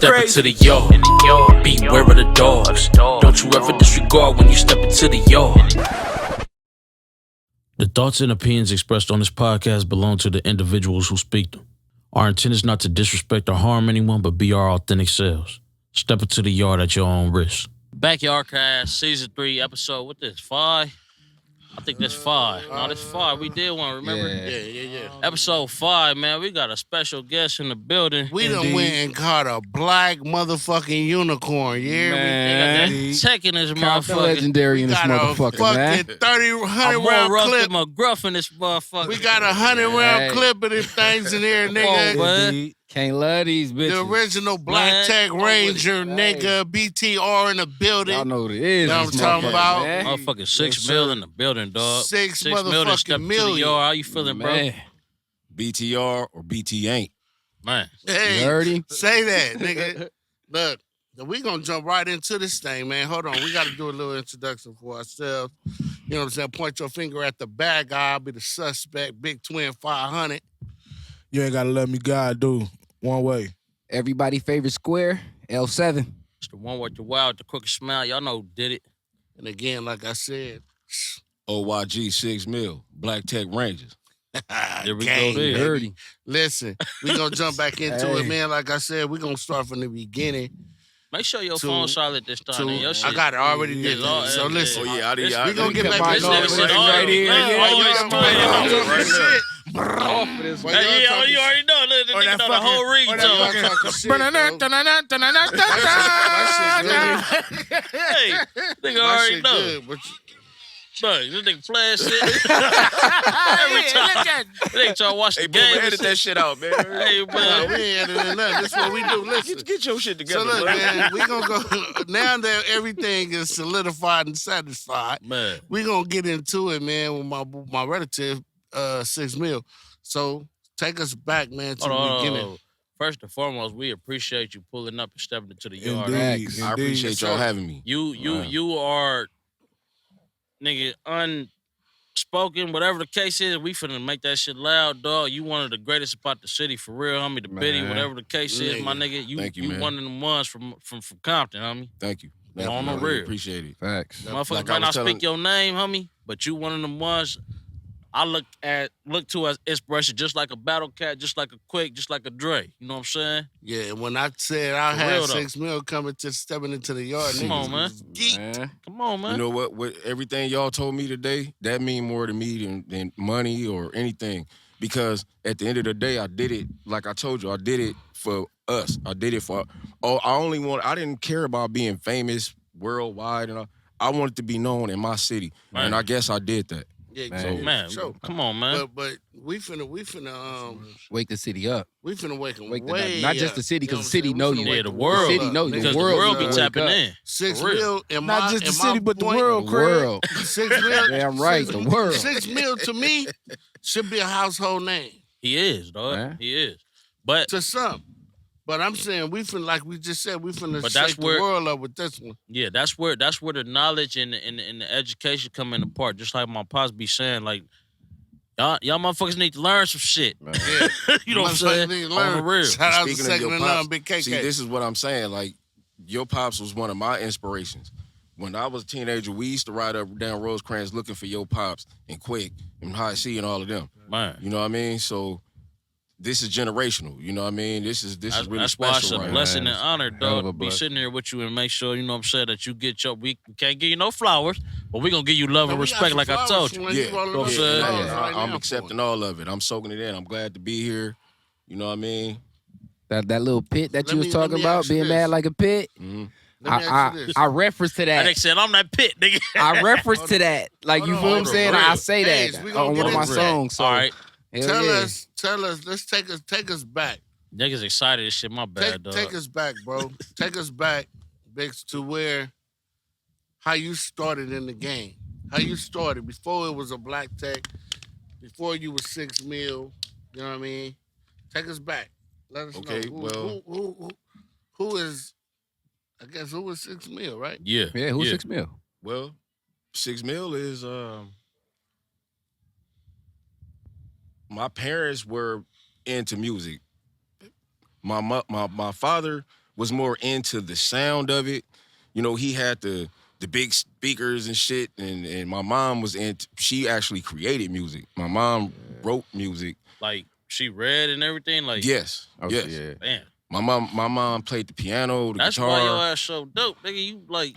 step into the yard. Beware of the dogs. Don't you ever disregard when you step into the yard. The thoughts and opinions expressed on this podcast belong to the individuals who speak them. Our intent is not to disrespect or harm anyone, but be our authentic selves. Step into the yard at your own risk. BackYARDcast, Season 3, Episode, what this, 5? I think that's 5. No, that's 5. We did one, remember? Yeah. Episode 5, man. We got a special guest in the building. We done went and caught a black motherfucking unicorn, yeah? Man, We that tech in this Count the motherfucker. legendary in this got motherfucker, a man. fucking 30, I'm 100 more round rough clip. than McGruff in this motherfucker. We got a 100-round Hey. clip of them things in here, nigga. man. Can't love these bitches. The original Black Man. Tech Ranger, Hey. nigga. BTR in the building. Y'all know what it is. Know what this I'm talking motherfucker, about? man. Motherfucking 6 Yes, mil sir. in the building, dog. 6 mil to step motherfucking to the million. yard. How you feeling, Man. BTR or BT ain't. bro? Man. Hey, You heard him? say that, nigga. Look, we gonna jump right into this thing, man. Hold on. We got to do a little introduction for ourselves. You know what I'm saying? Point your finger at the bad guy. I'll be the suspect. Big Twinn 500. You ain't gotta let me guide, dude. One way. Everybody favorite square, L7. It's the one with the wild, the crooked smile. Y'all know who did it. And again, like I said, OYG 6 mil. Black Tech Rangers. There we gang, go there. baby. Heard him. Listen, we gonna jump back into it, Hey. man. Like I said, we gonna start from the beginning. Make sure your To- phone solid this time. man. Your I shit. got it already. Yeah, did Lord, So yeah, listen, Oh, yeah, I did. This- we gonna get Got back my This into nigga it. said right all here. man, Yeah, always yeah, explain yeah. it. Right Shit. Off for this Well, one. y'all Hey, talking- you already know. The Or nigga that know the whole fucking- or that ringtone. Y'all talking shit, bro. Hey, nigga My already shit know. good, but Look, this nigga playing shit. Every time. They try to watch the Hey, game. Boomer, and edit shit. that shit out, man. Hey, nah, man. we ain't editing nothing. This is what we do. Listen. Get your shit together, So look, bro. man, we gonna go now that everything is solidified and satisfied. Man. We gonna get into it, man, with my relative, 6 mil. So take us back, man, to Hold the on. beginning. First and foremost, we appreciate you pulling up and stepping into the yard. Indeed. Facts. I Indeed. appreciate Yes, y'all sir. having me. You are, nigga, unspoken, whatever the case is, we finna make that shit loud, dog. You one of the greatest about the city, for real, homie. The Biddy, Man. whatever the case is, my nigga. Thank you, you man. one of them ones from Compton, homie. Thank you. On Thank you, the man. real. Appreciate it. Facts. Motherfuckers like I might not was telling- speak your name, homie, but you one of them ones I look to as inspiration, just like a Battle Cat, just like a Quick, just like a Dre. You know what I'm saying? Yeah, and when I said I For had real, though. 6 mil coming to stepping into the yard, Come niggas on, man. was geeked. Man. Come on, man. You know what? What everything y'all told me today, that mean more to me than money or anything. Because at the end of the day, I did it, like I told you, I did it for us. I did it for, I didn't care about being famous worldwide. And I wanted to be known in my city. Right. And I guess I did that. Yeah, Man. so, Man, so, come on, man. but we finna Wake the city up. we finna wake them Wake the way not just up. the city, You know because what the I'm city saying? know We finna you. wake Yeah, the world. The city know you. up, Because The the world world be wake tapping up. in. 6 For real. mil in Not my just the in city, my but the point, world, The Craig. world. 6 mil. Damn right, the world. 6 mil to me should be a household name He is, dog. Man. He is. But to some. But I'm saying we finna, like we just said, we finna But that's shake the where- world up with this one. yeah, that's where the knowledge and the education come into part. Just like my pops be saying, like y'all motherfuckers need to learn some shit. Yeah. You know what I'm Motherfuckers saying? need to On the learn. real. Shout out to Speaking of second your and none, pops, Big KK. see, this is what I'm saying. Like, your pops was one of my inspirations. When I was a teenager, we used to ride up down Rosecrans looking for your pops and Quick and High C and all of them. Man. You know what I mean? So this is generational. You know what I mean? This is really That's why it's special a right now. blessing and honor, Hell of a dog, to be blessing. sitting here with you and make sure, you know what I'm saying, that you get your, we can't give you no flowers, but we gonna give you love and We got respect some like I flowers told for you. when Yeah. you rolling Know what up I'm the saying? flowers Yeah, right I'm now accepting for all of it. I'm soaking it in. I'm glad to be here. You know what I mean? That little pit that Let you was me- let talking me about, ask you being this. mad like a pit. Mm-hmm. it. Let me ask you this. I reference to That that. nigga said, I'm that pit, nigga. I reference to that. Like, Hold you on, feel what I'm hold on. saying? Real. I say Hayes, that we gonna on get one of my into that. songs. So, All right. hell Tell yeah. us. Let's take us back. Niggas excited as shit, my bad, dog. Take us back, bro. Take us back, Bix, to where how you started in the game. How you started before it was a Black Tech, before you was 6 mil. You know what I mean? Take us back. Let us Okay, know well- who is. I guess who was 6 mil, right? Yeah. Yeah, who's 6 mil? Well, 6 mil is my parents were into music. My father was more into the sound of it. You know, he had the big speakers and shit, and my mom was she actually created music. My mom wrote music. Like, she read and everything? Like, Yes. Oh, yes. yeah. man. My mom played the piano, the That's guitar. why your ass so dope, nigga. You like,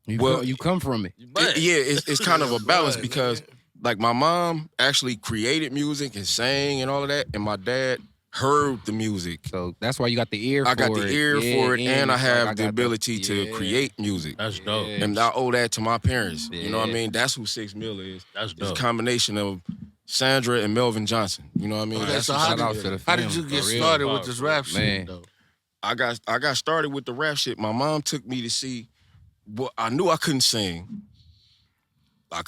You come from it. but It's kind of a balance Right, because man. like my mom actually created music and sang and all of that, and my dad heard the music. So that's why you got the ear for I it. got the ear for it, and I it's have like the got ability to yeah. create music. that's dope. Yeah. And I owe that to my parents. You know what I Yeah. mean? That's who 6 Mil is. That's It's a dope. combination of Sandra and Melvin Johnson. You know what I mean? Okay, That's so who how shout Six out Mil to the is. How did family, you get for real. started with this rap Man. shit, though? I got started with the rap shit. My mom took me to see. Well, I knew I couldn't sing. I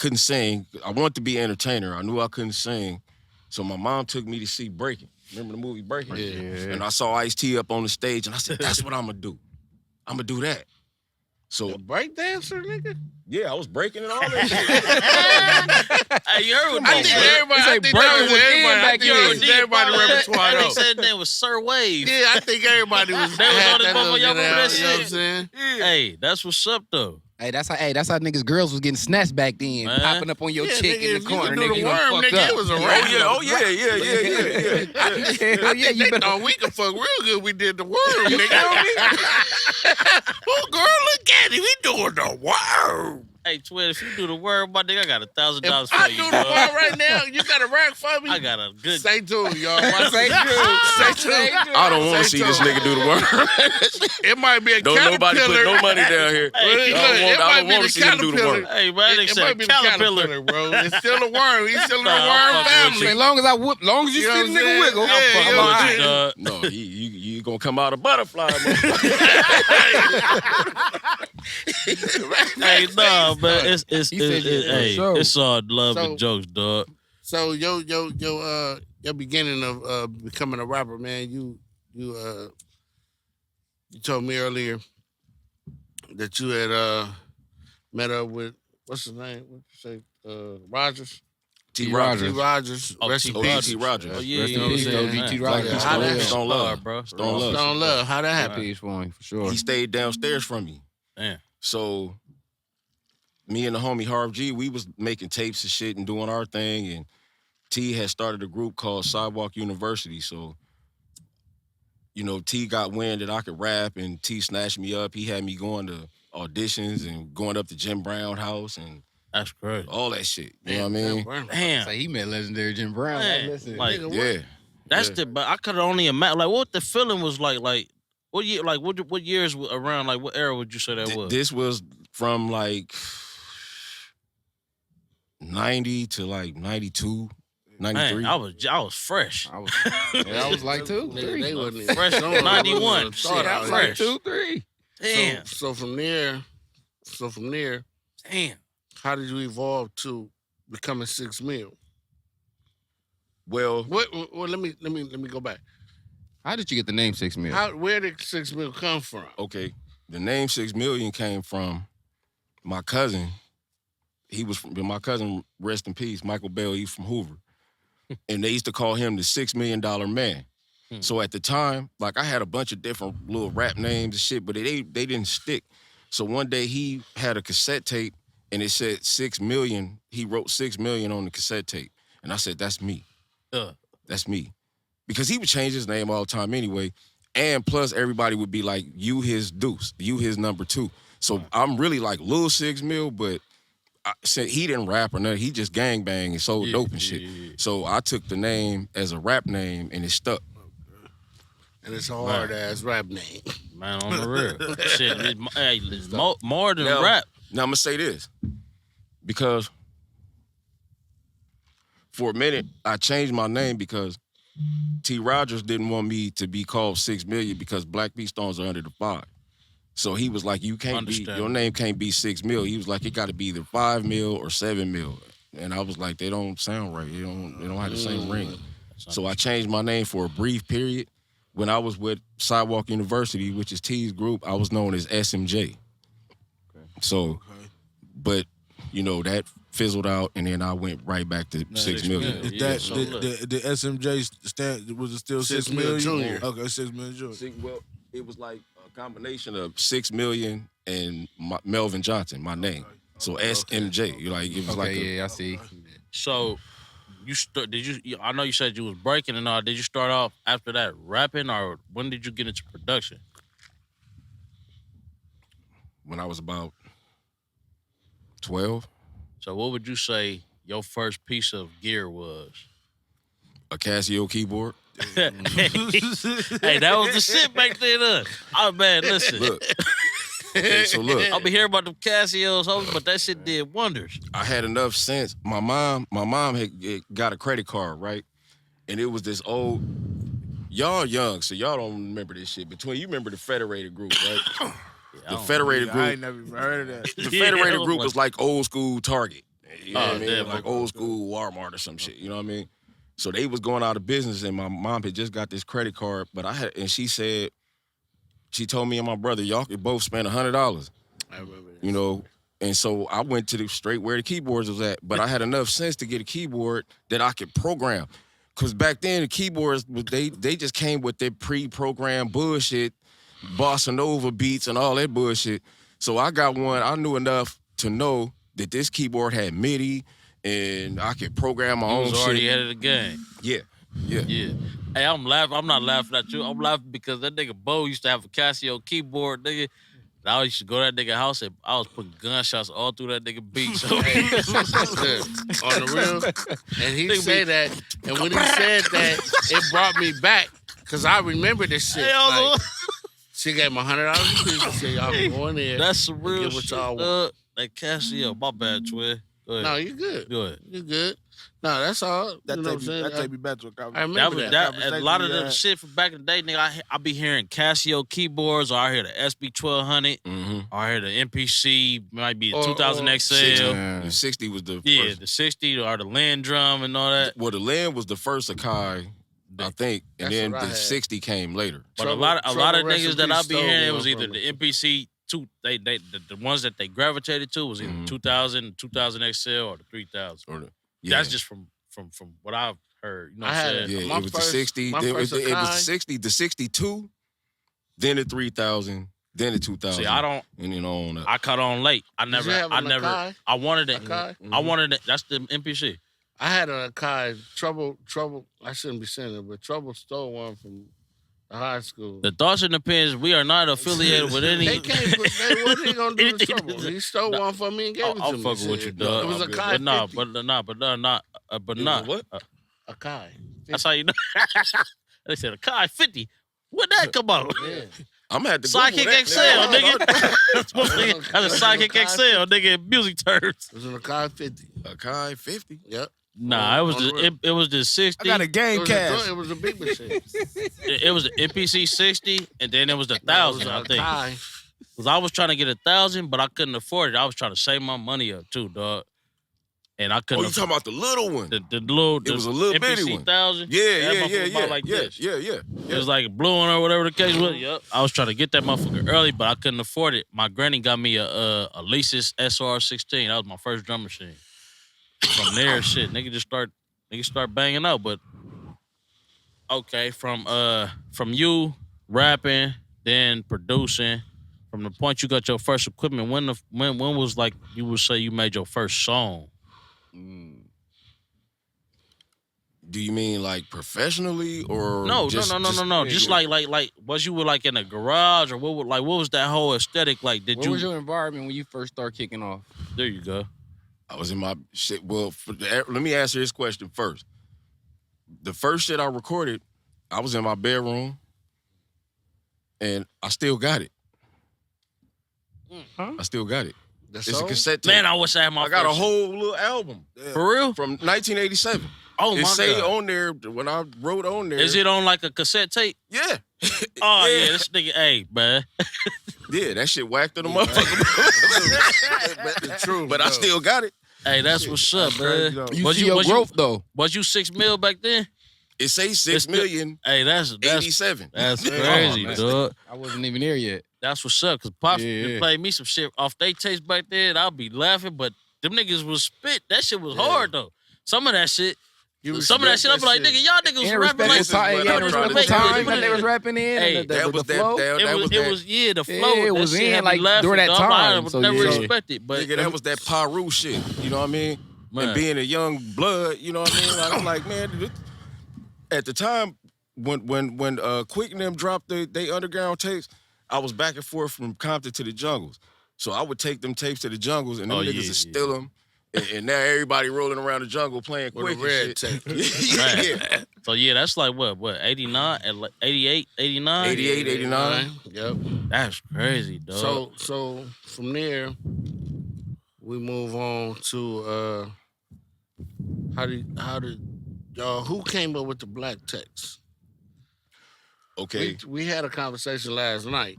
wanted to be an entertainer. I knew I couldn't sing. So my mom took me to see Breaking. Remember the movie Breaking? Yeah. And I saw Ice-T up on the stage, and I said, that's what I'm going to do. I'm going to do that. So, A break dancer, nigga? yeah, I was breaking and all that shit. Hey, you heard what I think everybody, I think that was everybody. I think it was everybody repertoire, They though. said that was Sir Wave. Yeah, I think everybody was. They was had on this that motherfucker, little y'all bit remember out, that you know what I'm shit? saying? Hey, that's what's up though. Hey, that's how niggas' girls was getting snatched back then, Man. popping up on your Yeah, chick nigga, in if the you corner. could do the you worm, done fucked nigga, up. it was a Oh, wrap. Hell yeah, you They better. thought we could fuck real good. We did the worm, nigga. Oh, girl, look at him. He doing the worm. Hey, Twinn, if you do the word, my nigga, I got $1,000 If for I you, do the dog. worm right now, you got a rack for me? I got a good. Stay tuned, y'all. Watch Say this. true. Stay tuned. I don't want to Say see this so. nigga do the work. It might be a Don't nobody put caterpillar. no money down here. Hey, Look, look, it I might don't be want the to see him do the caterpillar. work. Hey, man, they It said might be the caterpillar. caterpillar, bro. It's still a worm. He's still in the Nah, worm I'm fucking family. As long as I whip, long as you You know see what the I'm nigga saying? wiggle, Yeah, I'm fucking you know what I'm alright. saying? Dog. No, you gonna come out a butterfly, motherfucker. Hey, nah, man, it's He said yeah, for hey, sure. it's all love So- and jokes, dog. So your beginning of becoming a rapper, man. You told me earlier that you had met up with what's his name? What you say? Rogers. T. T. Rogers. Rogers. Oh, Rest T. in OG peace. T. Rogers. Oh yeah, Rest in you know peace, what I'm OG saying? T. Man. Rogers. Like, How that Stone Stone Love, Love. bro. Stone Love. Stone Love. How that Happy happened? peace for him, for sure. He stayed downstairs from me. Damn. So me and the homie Harv G, we was making tapes and shit and doing our thing, and T had started a group called Sidewalk University. So, you know, T got wind that I could rap, and T snatched me up. He had me going to auditions and going up to Jim Brown house and That's crazy. all that shit. You know what I mean? Damn. Say he met legendary Jim Brown. Man, Listen. like, Nigga, Yeah. that's Yeah. the. But I could only imagine, like, what the feeling was like. Like, what year? Like, what years around? Like, what era would you say that was? This was from like 90 to like 92, 93. Man, I was fresh. I was like two, Nigga, three. they wasn't even Fresh Stone Love 91. wasn't Shit, thought I out was here. fresh. 2, 3. Damn. So from there, Damn. how did you evolve to becoming 6 Mil? Well, Well, let me go back. How did you get the name 6 Mil? Where did 6 Mil come from? okay, the name 6 Million came from my cousin. He was from my cousin, rest in peace, Michael Bell. He's from Hoover. And they used to call him the $6 million man. So at the time, like I had a bunch of different little rap names and shit, but they didn't stick. So one day he had a cassette tape and it said 6 million. He wrote 6 million on the cassette tape. And I said, that's me. That's me. Because he would change his name all the time anyway. And plus everybody would be like, you his deuce, you his number 2. So I'm really like Lil 6 Mil, but I said he didn't rap or nothing. He just gangbang and sold dope and shit. So I took the name as a rap name and it stuck. And it's a hard ass rap name. Man, on the real. Shit, it's more than Now- rap. Now I'm gonna say this. Because for a minute, I changed my name because T. Rogers didn't want me to be called 6 Million because Black Beat Stones are under the 5. So he was like, you can't be, your name can't be 6 Mil. He was like, it gotta be either 5 mil or 7 mil. And I was like, they don't sound right. They don't have the same ring. So I changed my name for a brief period. When I was with Sidewalk University, which is T's group, I was known as SMJ. So, but, you know, that fizzled out, and then I went right back to 6 million. Is Yeah, that so the SMJ stand? Was it still 6 Mil million? Junior. Okay, 6 million junior. Well, it was like a combination of 6 million and Melvin Johnson, my name. So SMJ. You like it was like I see. So I know you said you was breaking and all. Did you start off after that rapping, or when did you get into production? when I was about 12. So what would you say your first piece of gear was? A Casio keyboard. Hey, that was the shit back then. Oh man, listen. Look. Okay, so look. I'll be hearing about them Casios, but that shit did wonders. I had enough sense. My mom had got a credit card, right? And it was this old. Y'all young, so y'all don't remember this shit. You remember the Federated Group, right? The Federated Group. I ain't never even heard of that. The Federated Group was like old school Target. You know what I mean? Damn, like old school Walmart or some shit. You know what I mean? So they was going out of business, and my mom had just got this credit card. And she said, she told me and my brother, y'all could both spend $100. I remember this. You know, and so I went to the straight where the keyboards was at. But I had enough sense to get a keyboard that I could program. Because back then, the keyboards, they just came with their pre-programmed bullshit, bossa nova beats and all that bullshit. So I got one. I knew enough to know that this keyboard had MIDI and I could program my own shit. You was already ahead of the game. Yeah. Hey, I'm laughing. I'm not laughing at you. I'm laughing because that nigga Bo used to have a Casio keyboard, nigga. And I used to go to that nigga house and I was putting gunshots all through that nigga beat. So On the real. And he said that. And when he said that, it brought me back. Because I remember this shit. Like, she gave me $100 a piece. She said, y'all can go in there. that's some real get what shit. y'all want. That Casio, my bad, Twinn. Go ahead. No, you good. Go ahead. You good. No, that's all. That you know what I'm saying? that take me back to a I conversation. remember That that. a lot of the shit from back in the day, nigga. I be hearing Casio keyboards, or I hear the SB1200, Mm-hmm. or I hear the MPC, might be the Or- 2000 or XL. The 60 was the Yeah, first. the 60 or the Land Drum and all that. Well, the Land was the first Akai, I think, and That's then what I the had. 60 came later. But Trouble- a lot of Trouble niggas that I be Recipe hearing, it stole was one either from the MPC two, the ones that they gravitated to was either Mhm. 2000 XL or the 3000. Or That's just from what I've heard. You know what I I'm had saying? Yeah, My it was first- the 60. my It was first the Akai. 60, the 62, then the 3000, then the 2000. See, I don't. And then on up. I caught on late. I Did never. you have I an never. Akai? I wanted it. Akai? I wanted it. That's the MPC. I had an Akai. Trouble. I shouldn't be saying it, but Trouble stole one from the high school. The thoughts and opinions. We are not affiliated with any. They can't. What they gonna do with Anything- Trouble? He stole one from me and gave it to I'm me. fucking with you, dog. It was a I'm good. Kai But no, 50. but not. It was what? A Kai. That's how you know. They said a Kai 50. Where'd that come out? Yeah. I'm gonna have to Google Sidekick that. XL, nigga. That's a Sidekick Kai XL, nigga, in music terms. It was an Akai 50. Akai 50. Yep. Nah, it was On the real. it was the 60. I got a It game was, cast. it was a big machine. It was the MPC 60, and then it was the 1000, I think. Akai. Because I was trying to get 1,000, but I couldn't afford it. I was trying to save my money up too, dog. And I Oh, couldn't. you talking about the little one? the little? It was a little bitty MPC one. 1000. Yeah. That motherfucker was about like this. Yeah. It was like a blue one or whatever the case was. Yep. I was trying to get that motherfucker early, but I couldn't afford it. My granny got me a Leasys SR16. That was my first drum machine. From there, shit, niggas start banging out. But okay, from you rapping, then producing, from the point you got your first equipment, when was like you would say you made your first song? Do you mean like professionally or No. Just like like was you like in a garage or what was that whole aesthetic like? What was your environment when you first started kicking off? There you go. I was in my shit. Well, let me answer this question first. The first shit I recorded, I was in my bedroom, and I still got it. I still got it. That's It's a all? cassette tape. Man, I wish I had my I got a first- whole little album For real? from 1987. Oh my It say God. on there when I wrote on there. Is it on like a cassette tape? Yeah. Oh yeah, this nigga, hey man. Yeah, that shit whacked to the motherfucker. The truth, But I though. still got it. Hey, that's what's up, crazy, man. though. You Was see you- your was you- growth though. Was you 6 mil back then? It say It's 6 the- million, Hey, that's 87. that's Yeah. crazy, Oh, man. dog. I wasn't even there yet. That's what's up. Cause Pops Yeah. played me some shit off they tapes back then. I'll be laughing, but them niggas was spit. That shit was hard though. Some of that shit, Some of that shit, I'm like, nigga, y'all niggas was rapping like respectful time that they was rapping in. Hey, that was the flow. It was the flow. Yeah, it was in like during that time. I would never respect it, but nigga, that was that Paru shit. You know what I mean? Man. And being a young blood, you know what I mean? Like, I'm like, man, at the time when Quick and them dropped they underground tapes, I was back and forth from Compton to the jungles. So I would take them tapes to the jungles and them niggas would steal them. And now everybody rolling around the jungle playing Quick and shit. Yeah. So yeah, that's like what 89, 88, 89? 88, 89. Yep. That's crazy, dog. So from there, we move on to how did y'all, who came up with the black text? Okay. We had a conversation last night,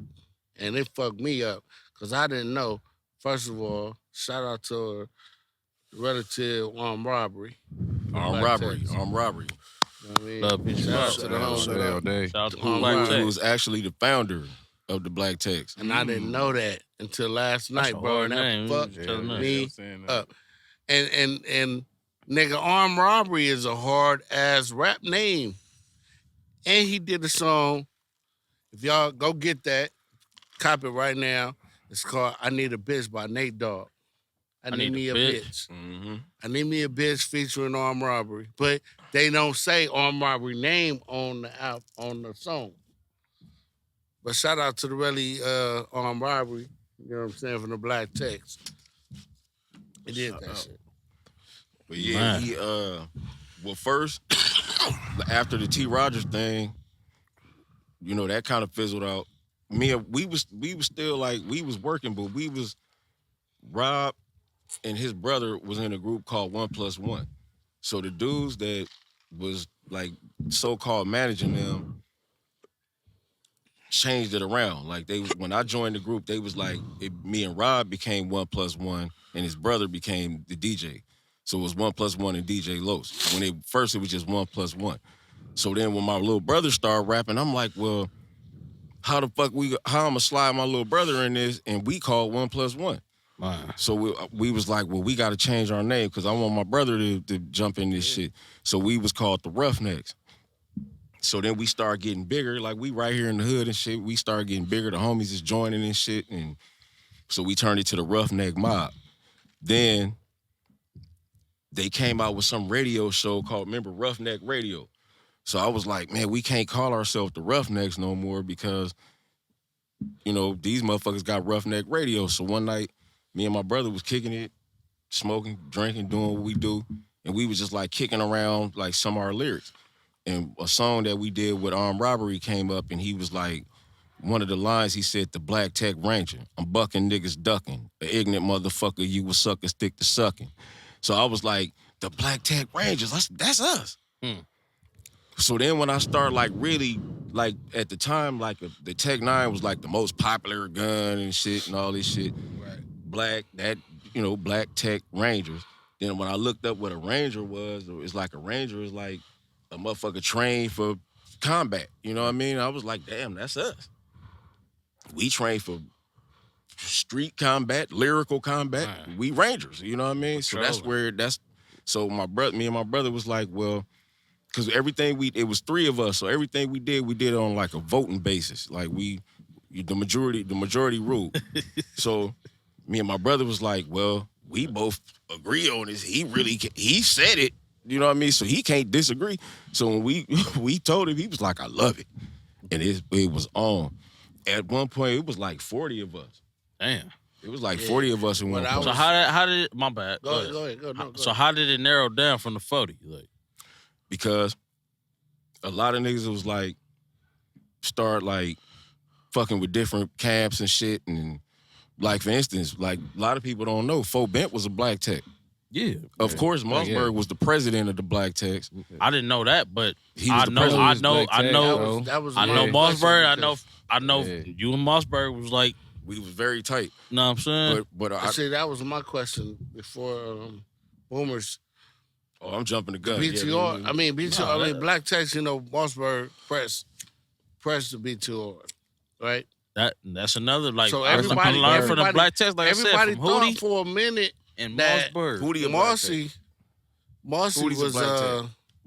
and it fucked me up because I didn't know. First of all, shout out to relative armed robbery. Armed robbery. You know what I mean? Love, peace, Shout out love. to the home. Shout out to Armed Black Robbery. Tech. Who was actually the founder of the Black Text. And I didn't know that until last night, a bro. hard And that name. fucked Yeah, me up. And nigga, armed robbery is a hard ass rap name. And he did a song. If y'all go get that, copy it right now. It's called "I Need a Bitch" by Nate Dogg. I need me a bitch. Mm-hmm. I need me a bitch featuring armed robbery, but they don't say armed robbery name on the song. But shout out to the really armed robbery. You know what I'm saying, from the Black Text. He did that shit. But yeah, he well first after the T. Rogers thing, you know, that kind of fizzled out. We was still like, we was working, but we was Rob and his brother was in a group called 1+1. So the dudes that was like so-called managing them changed it around. Like when I joined the group, they was like, me and Rob became 1+1 and his brother became the DJ. So it was 1+1 and DJ Los. First it was just 1+1. So then when my little brother started rapping, I'm like, well, how I'm gonna slide my little brother in this? And we called 1+1. Man. So we was like, well, we got to change our name because I want my brother to jump in this shit. So we was called the Roughnecks. So then we started getting bigger. Like, we right here in the hood and shit. We started getting bigger. The homies is joining and shit. And so we turned it to the Roughneck Mob. Then they came out with some radio show called, remember, Roughneck Radio. So I was like, man, we can't call ourselves the Roughnecks no more because, you know, these motherfuckers got Roughneck Radio. So one night, me and my brother was kicking it, smoking, drinking, doing what we do. And we was just like kicking around like some of our lyrics. And a song that we did with armed robbery came up and he was like, one of the lines he said, the Black Tech Ranger, I'm bucking niggas ducking. An ignorant motherfucker, you a sucker, stick to sucking. So I was like, the Black Tech Rangers, that's us. So then when I started like really, like at the time, like the Tech 9 was like the most popular gun and shit and all this shit. Right. Black Tech Rangers. Then when I looked up what a Ranger was, it's like a Ranger is like a motherfucker trained for combat. You know what I mean? I was like, damn, that's us. We train for street combat, lyrical combat. Right. We Rangers, you know what I mean? So that's where so me and my brother was like, well, because it was three of us, so everything we did on like a voting basis. Like the majority ruled. So me and my brother was like, well, we both agree on this. He said it, you know what I mean? So he can't disagree. So when we told him, he was like, I love it. And it was on. At one point, it was like 40 of us. Damn. It was like 40 of us in one point. So how did it, my bad. Go ahead. Go so how did it narrow down from the 40? Like, because a lot of niggas was like, start like fucking with different camps and shit. And like, for instance, like a lot of people don't know, Fo Bent was a Black Tech. Yeah. Of course, Mossberg was the president of the Black Techs. I didn't know that, but he was I know Mossberg. I know you and Mossberg was like, we was very tight. You know what I'm saying? But see, that was my question before Boomers. Oh, I'm jumping the gun. BTR. I mean, Black Text, you know, Mossberg pressed the BTR, right? That's another, like, so everybody learned from the Black Text, like everybody I said, from Hootie for a minute and that Mossberg. Mossy was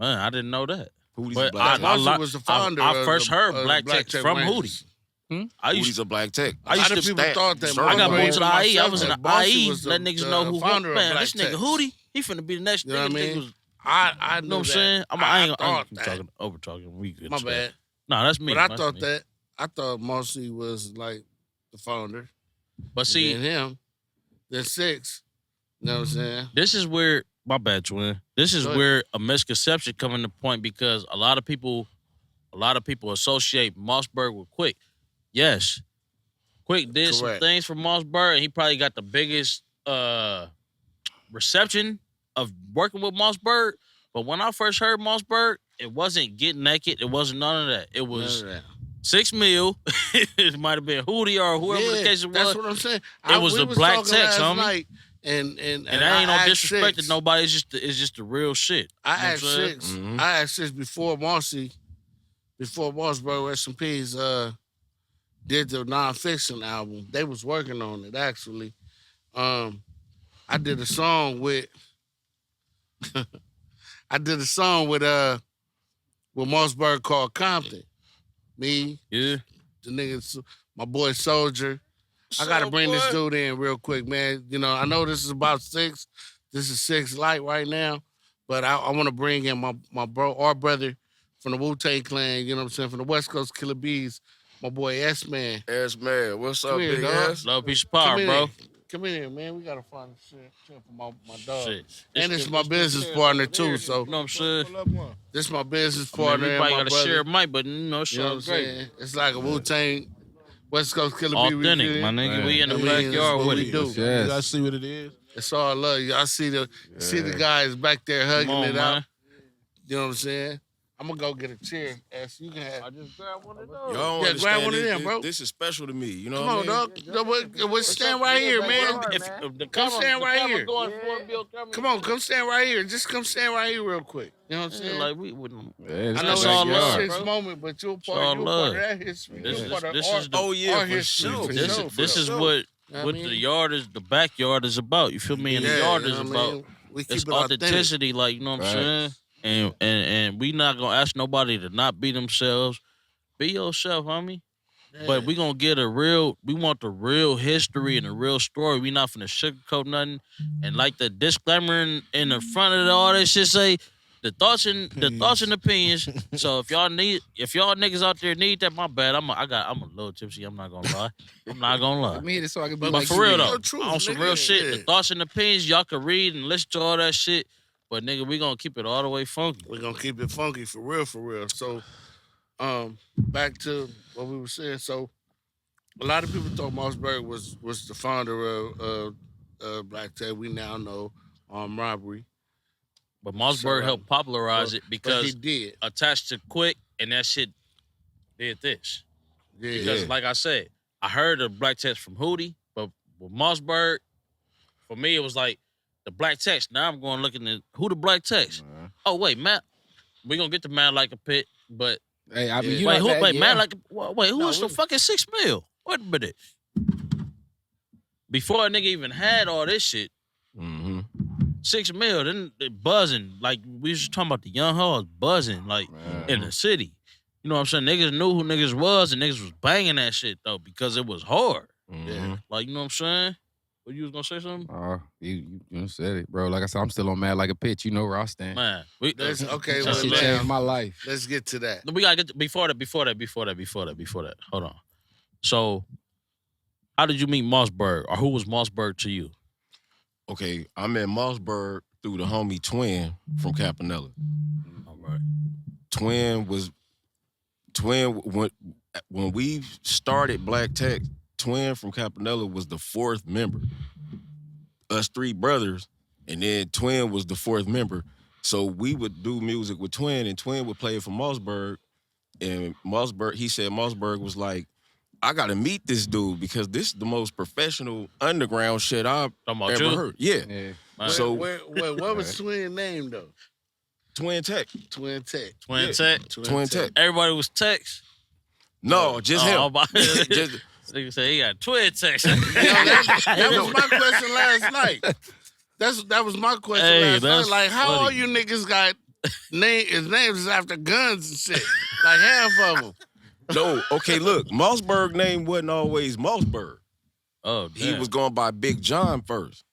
Man, I didn't know that. Hootie's But a black tech. Mossy was the founder. I first heard Black Tech from Rangers. Hootie. I used Hootie's a black tech. A lot of people thought that. I got Mossy moved to the IE. I was in the Mossy IE. was Let niggas know who founder of man. Black This nigga Tech. Hootie, he finna be the next You know what I nigga. mean? I You know what I'm saying? I ain't talking over talking. We good. My bad. No, that's me. But I thought that. I thought Mossy was like the founder. But see, and him, then 6. You know what I'm saying? this is where my bad, Twin. This is Go ahead. where a misconception come into point because a lot of people associate Mossberg with Quick. Yes, Quick did some Correct. things for Mossberg, and he probably got the biggest reception of working with Mossberg. But when I first heard Mossberg, it wasn't Get Naked. It wasn't none of that. It was None of that. 6 Mil. It might have been Hootie or whoever the case it was. That's what I'm saying. It was we the was Black talking Text, last homie. night, and that ain't no I asked disrespect to Six. nobody. It's just the real shit. I You know asked what I'm saying? 6. Mhm. I asked 6 before Mossberg, rest in peace, did the nonfiction album. They was working on it actually. I did a song with Mossberg called Compton. Me, Yeah. the niggas, my boy Soldier. I gotta bring this dude in real quick, man. You know, I know this is about 6. This is 6 light right now, but I want to bring in my bro, our brother from the Wu-Tang Clan. You know what I'm saying? From the West Coast Killer Bees, my boy S-Man. S-Man, what's up, Come here, big dog. ass? Love, peace, power, Come in bro. here. Come in here, man. We gotta find a shit for my dog. Shit. And it's my business partner too. So You know what I'm saying? this is my business I mean, partner and everybody my got to brother. share a mic, but you know, it's You know what all I'm great. saying? It's like a Wu-Tang West Coast Killer Bee. Authentic, my nigga. Man. We in the I mean, that's backyard what with we it. do. You Yes. guys see what it is? It's all love. Y'all see the guys back there hugging Come on, it man. out. You know what I'm saying? I'm gonna go get a chair. You can have. just grabbed one of those. Y'all don't Yeah, grab understand one of this, them, bro. This is special to me. You know Come what on, I mean? dog. We'll stand right here, man. If the Come stand right here. Come Come stand right here. Just come stand right here real quick. You know what I'm saying? Like we wouldn't. Yeah, this I is know It's it's all a love, six bro. moment, but you're all part of love. that history. This You're is- part of this our, is the- Oh, yeah, our for history. sure. For This sure, is for this is sure. what You know what I mean? the backyard is about. You feel me? And Yeah, the yard you is know what I about. mean? We keep It's it authentic. authenticity, like you know what I'm saying. And we not gonna ask nobody to not be themselves. Be yourself, homie. But we gonna get we want the real history and the real story. We not finna sugarcoat nothing. And like the disclaimer in the front of all this shit say, the thoughts and opinions. So if y'all niggas out there need that, my bad. I'm a little tipsy. I'm not gonna lie. I mean, it's so I can be But like for you real is. though, Real truth, on some nigga, real shit, yeah. the thoughts and opinions y'all can read and listen to all that shit. But nigga, we gonna keep it all the way funky. We're gonna keep it funky for real, for real. So, back to what we were saying. So, a lot of people thought Mossberg was the founder of Black Tech. We now know armed robbery, But Mossberg So, helped popularize it but he because did. attached to Quick and that shit did this. Yeah, Because like I said, I heard the Black Text from Hootie, but with Mossberg, for me it was like the Black Text. Now I'm going looking at who the Black Text. Oh wait, Matt. We gonna get to Matt Like a Pit, but Hey, I mean, you wait, know that, Matt yeah. Like wait, who No, was the we- fucking 6 Mil? Wait a minute. Before a nigga even had all this shit, Mm-hmm. 6 Mil, then they buzzing. Like we was just talking about the young hoes buzzing, like in the city. You know what I'm saying? Niggas knew who niggas was and niggas was banging that shit though because it was hard. Mm-hmm. Like, you know what I'm saying? What you was gonna say something? You said it, bro. Like I said, I'm still on Mad Like a Pitch. You know where I stand. Man, That's okay. That Well, shit now, changed my life. let's get to that. we gotta get to, before that. Hold on. So, how did you meet Mossberg, or who was Mossberg to you? Okay, I met Mossberg through the homie Twinn from Campanella. All right. Twinn when we started Black Tech, Twinn from Campanella was the 4th member. Us 3 brothers, and then Twinn was the 4th member. So we would do music with Twinn, and Twinn would play for Mossberg. And he said Mossberg was like, I gotta meet this dude because this is the most professional underground shit I've Talking about ever you? heard. Yeah. Man. So- What was Twin name though? Twin Tech. Twin Tech. Twin Yeah. Tech. Twin Tech. Everybody was Tex. No, just him. Just, nigga say he got Twin Tex. That was my question last night. That was my question Hey, last night. that's Like, how funny. all you niggas got his name is after guns and shit. Like half of them. No, okay, look, Mossberg name wasn't always Mossberg. Oh, damn. He was going by Big John first.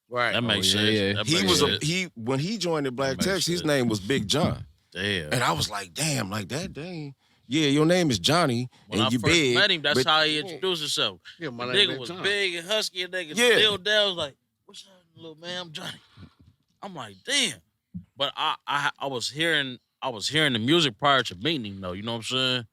Right. That makes sense. yeah. That He makes was sense. when he joined the Black That makes Text, his sense. name was Big John. Damn. And I was like, damn, like that, dang. Yeah, your name is Johnny, When and I you first big. met him, that's but- how he introduced himself. Yeah, my The name nigga Big was John. big and husky, and nigga Yeah. still down. Was like, what's up, little man? I'm Johnny. I'm like, damn. But I was hearing the music prior to meeting him, though. You know what I'm saying?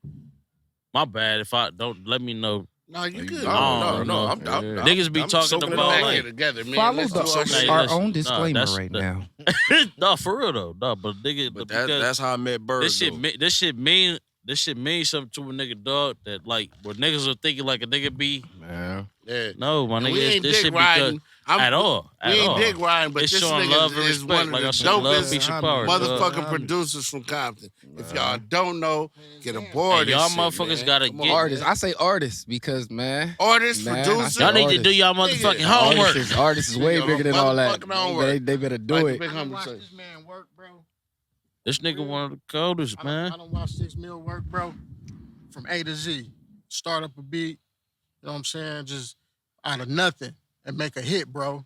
My bad if I don't let me know. No, you good. No, I'm Niggas be I'm talking soaking it about, all Back like- here together, man. Follow Let's do our Hey, shit. our listen, own nah, disclaimer that's- right that- now. No, for real though. No, but nigga, But because that's how I met Bird. this shit mean something to a nigga, dog. That like where niggas are thinking like a nigga be. Man. Yeah. No, my And nigga, we ain't this dick shit riding. because at all. We ain't dick riding, but It's this showing nigga love and is respect. one of Like the I said, love, dopest peace, and power. motherfucking dog. producers from Compton. If y'all don't know, get aboard Hey, y'all this motherfuckers shit, gotta man. Come get- on. Artists. I say artists because, man. Artists, Man, I producers. say Y'all need to artists. do y'all motherfucking Nigga, homework. Artists is way Yo, bigger than all that. motherfucking homework. They better do Like it. Big I Humble don't watch say. this man work, bro. This nigga one of the coldest, I man. don't watch 6 Mil work, bro. From A to Z. Start up a beat, you know what I'm saying? Just out of nothing and make a hit, bro. You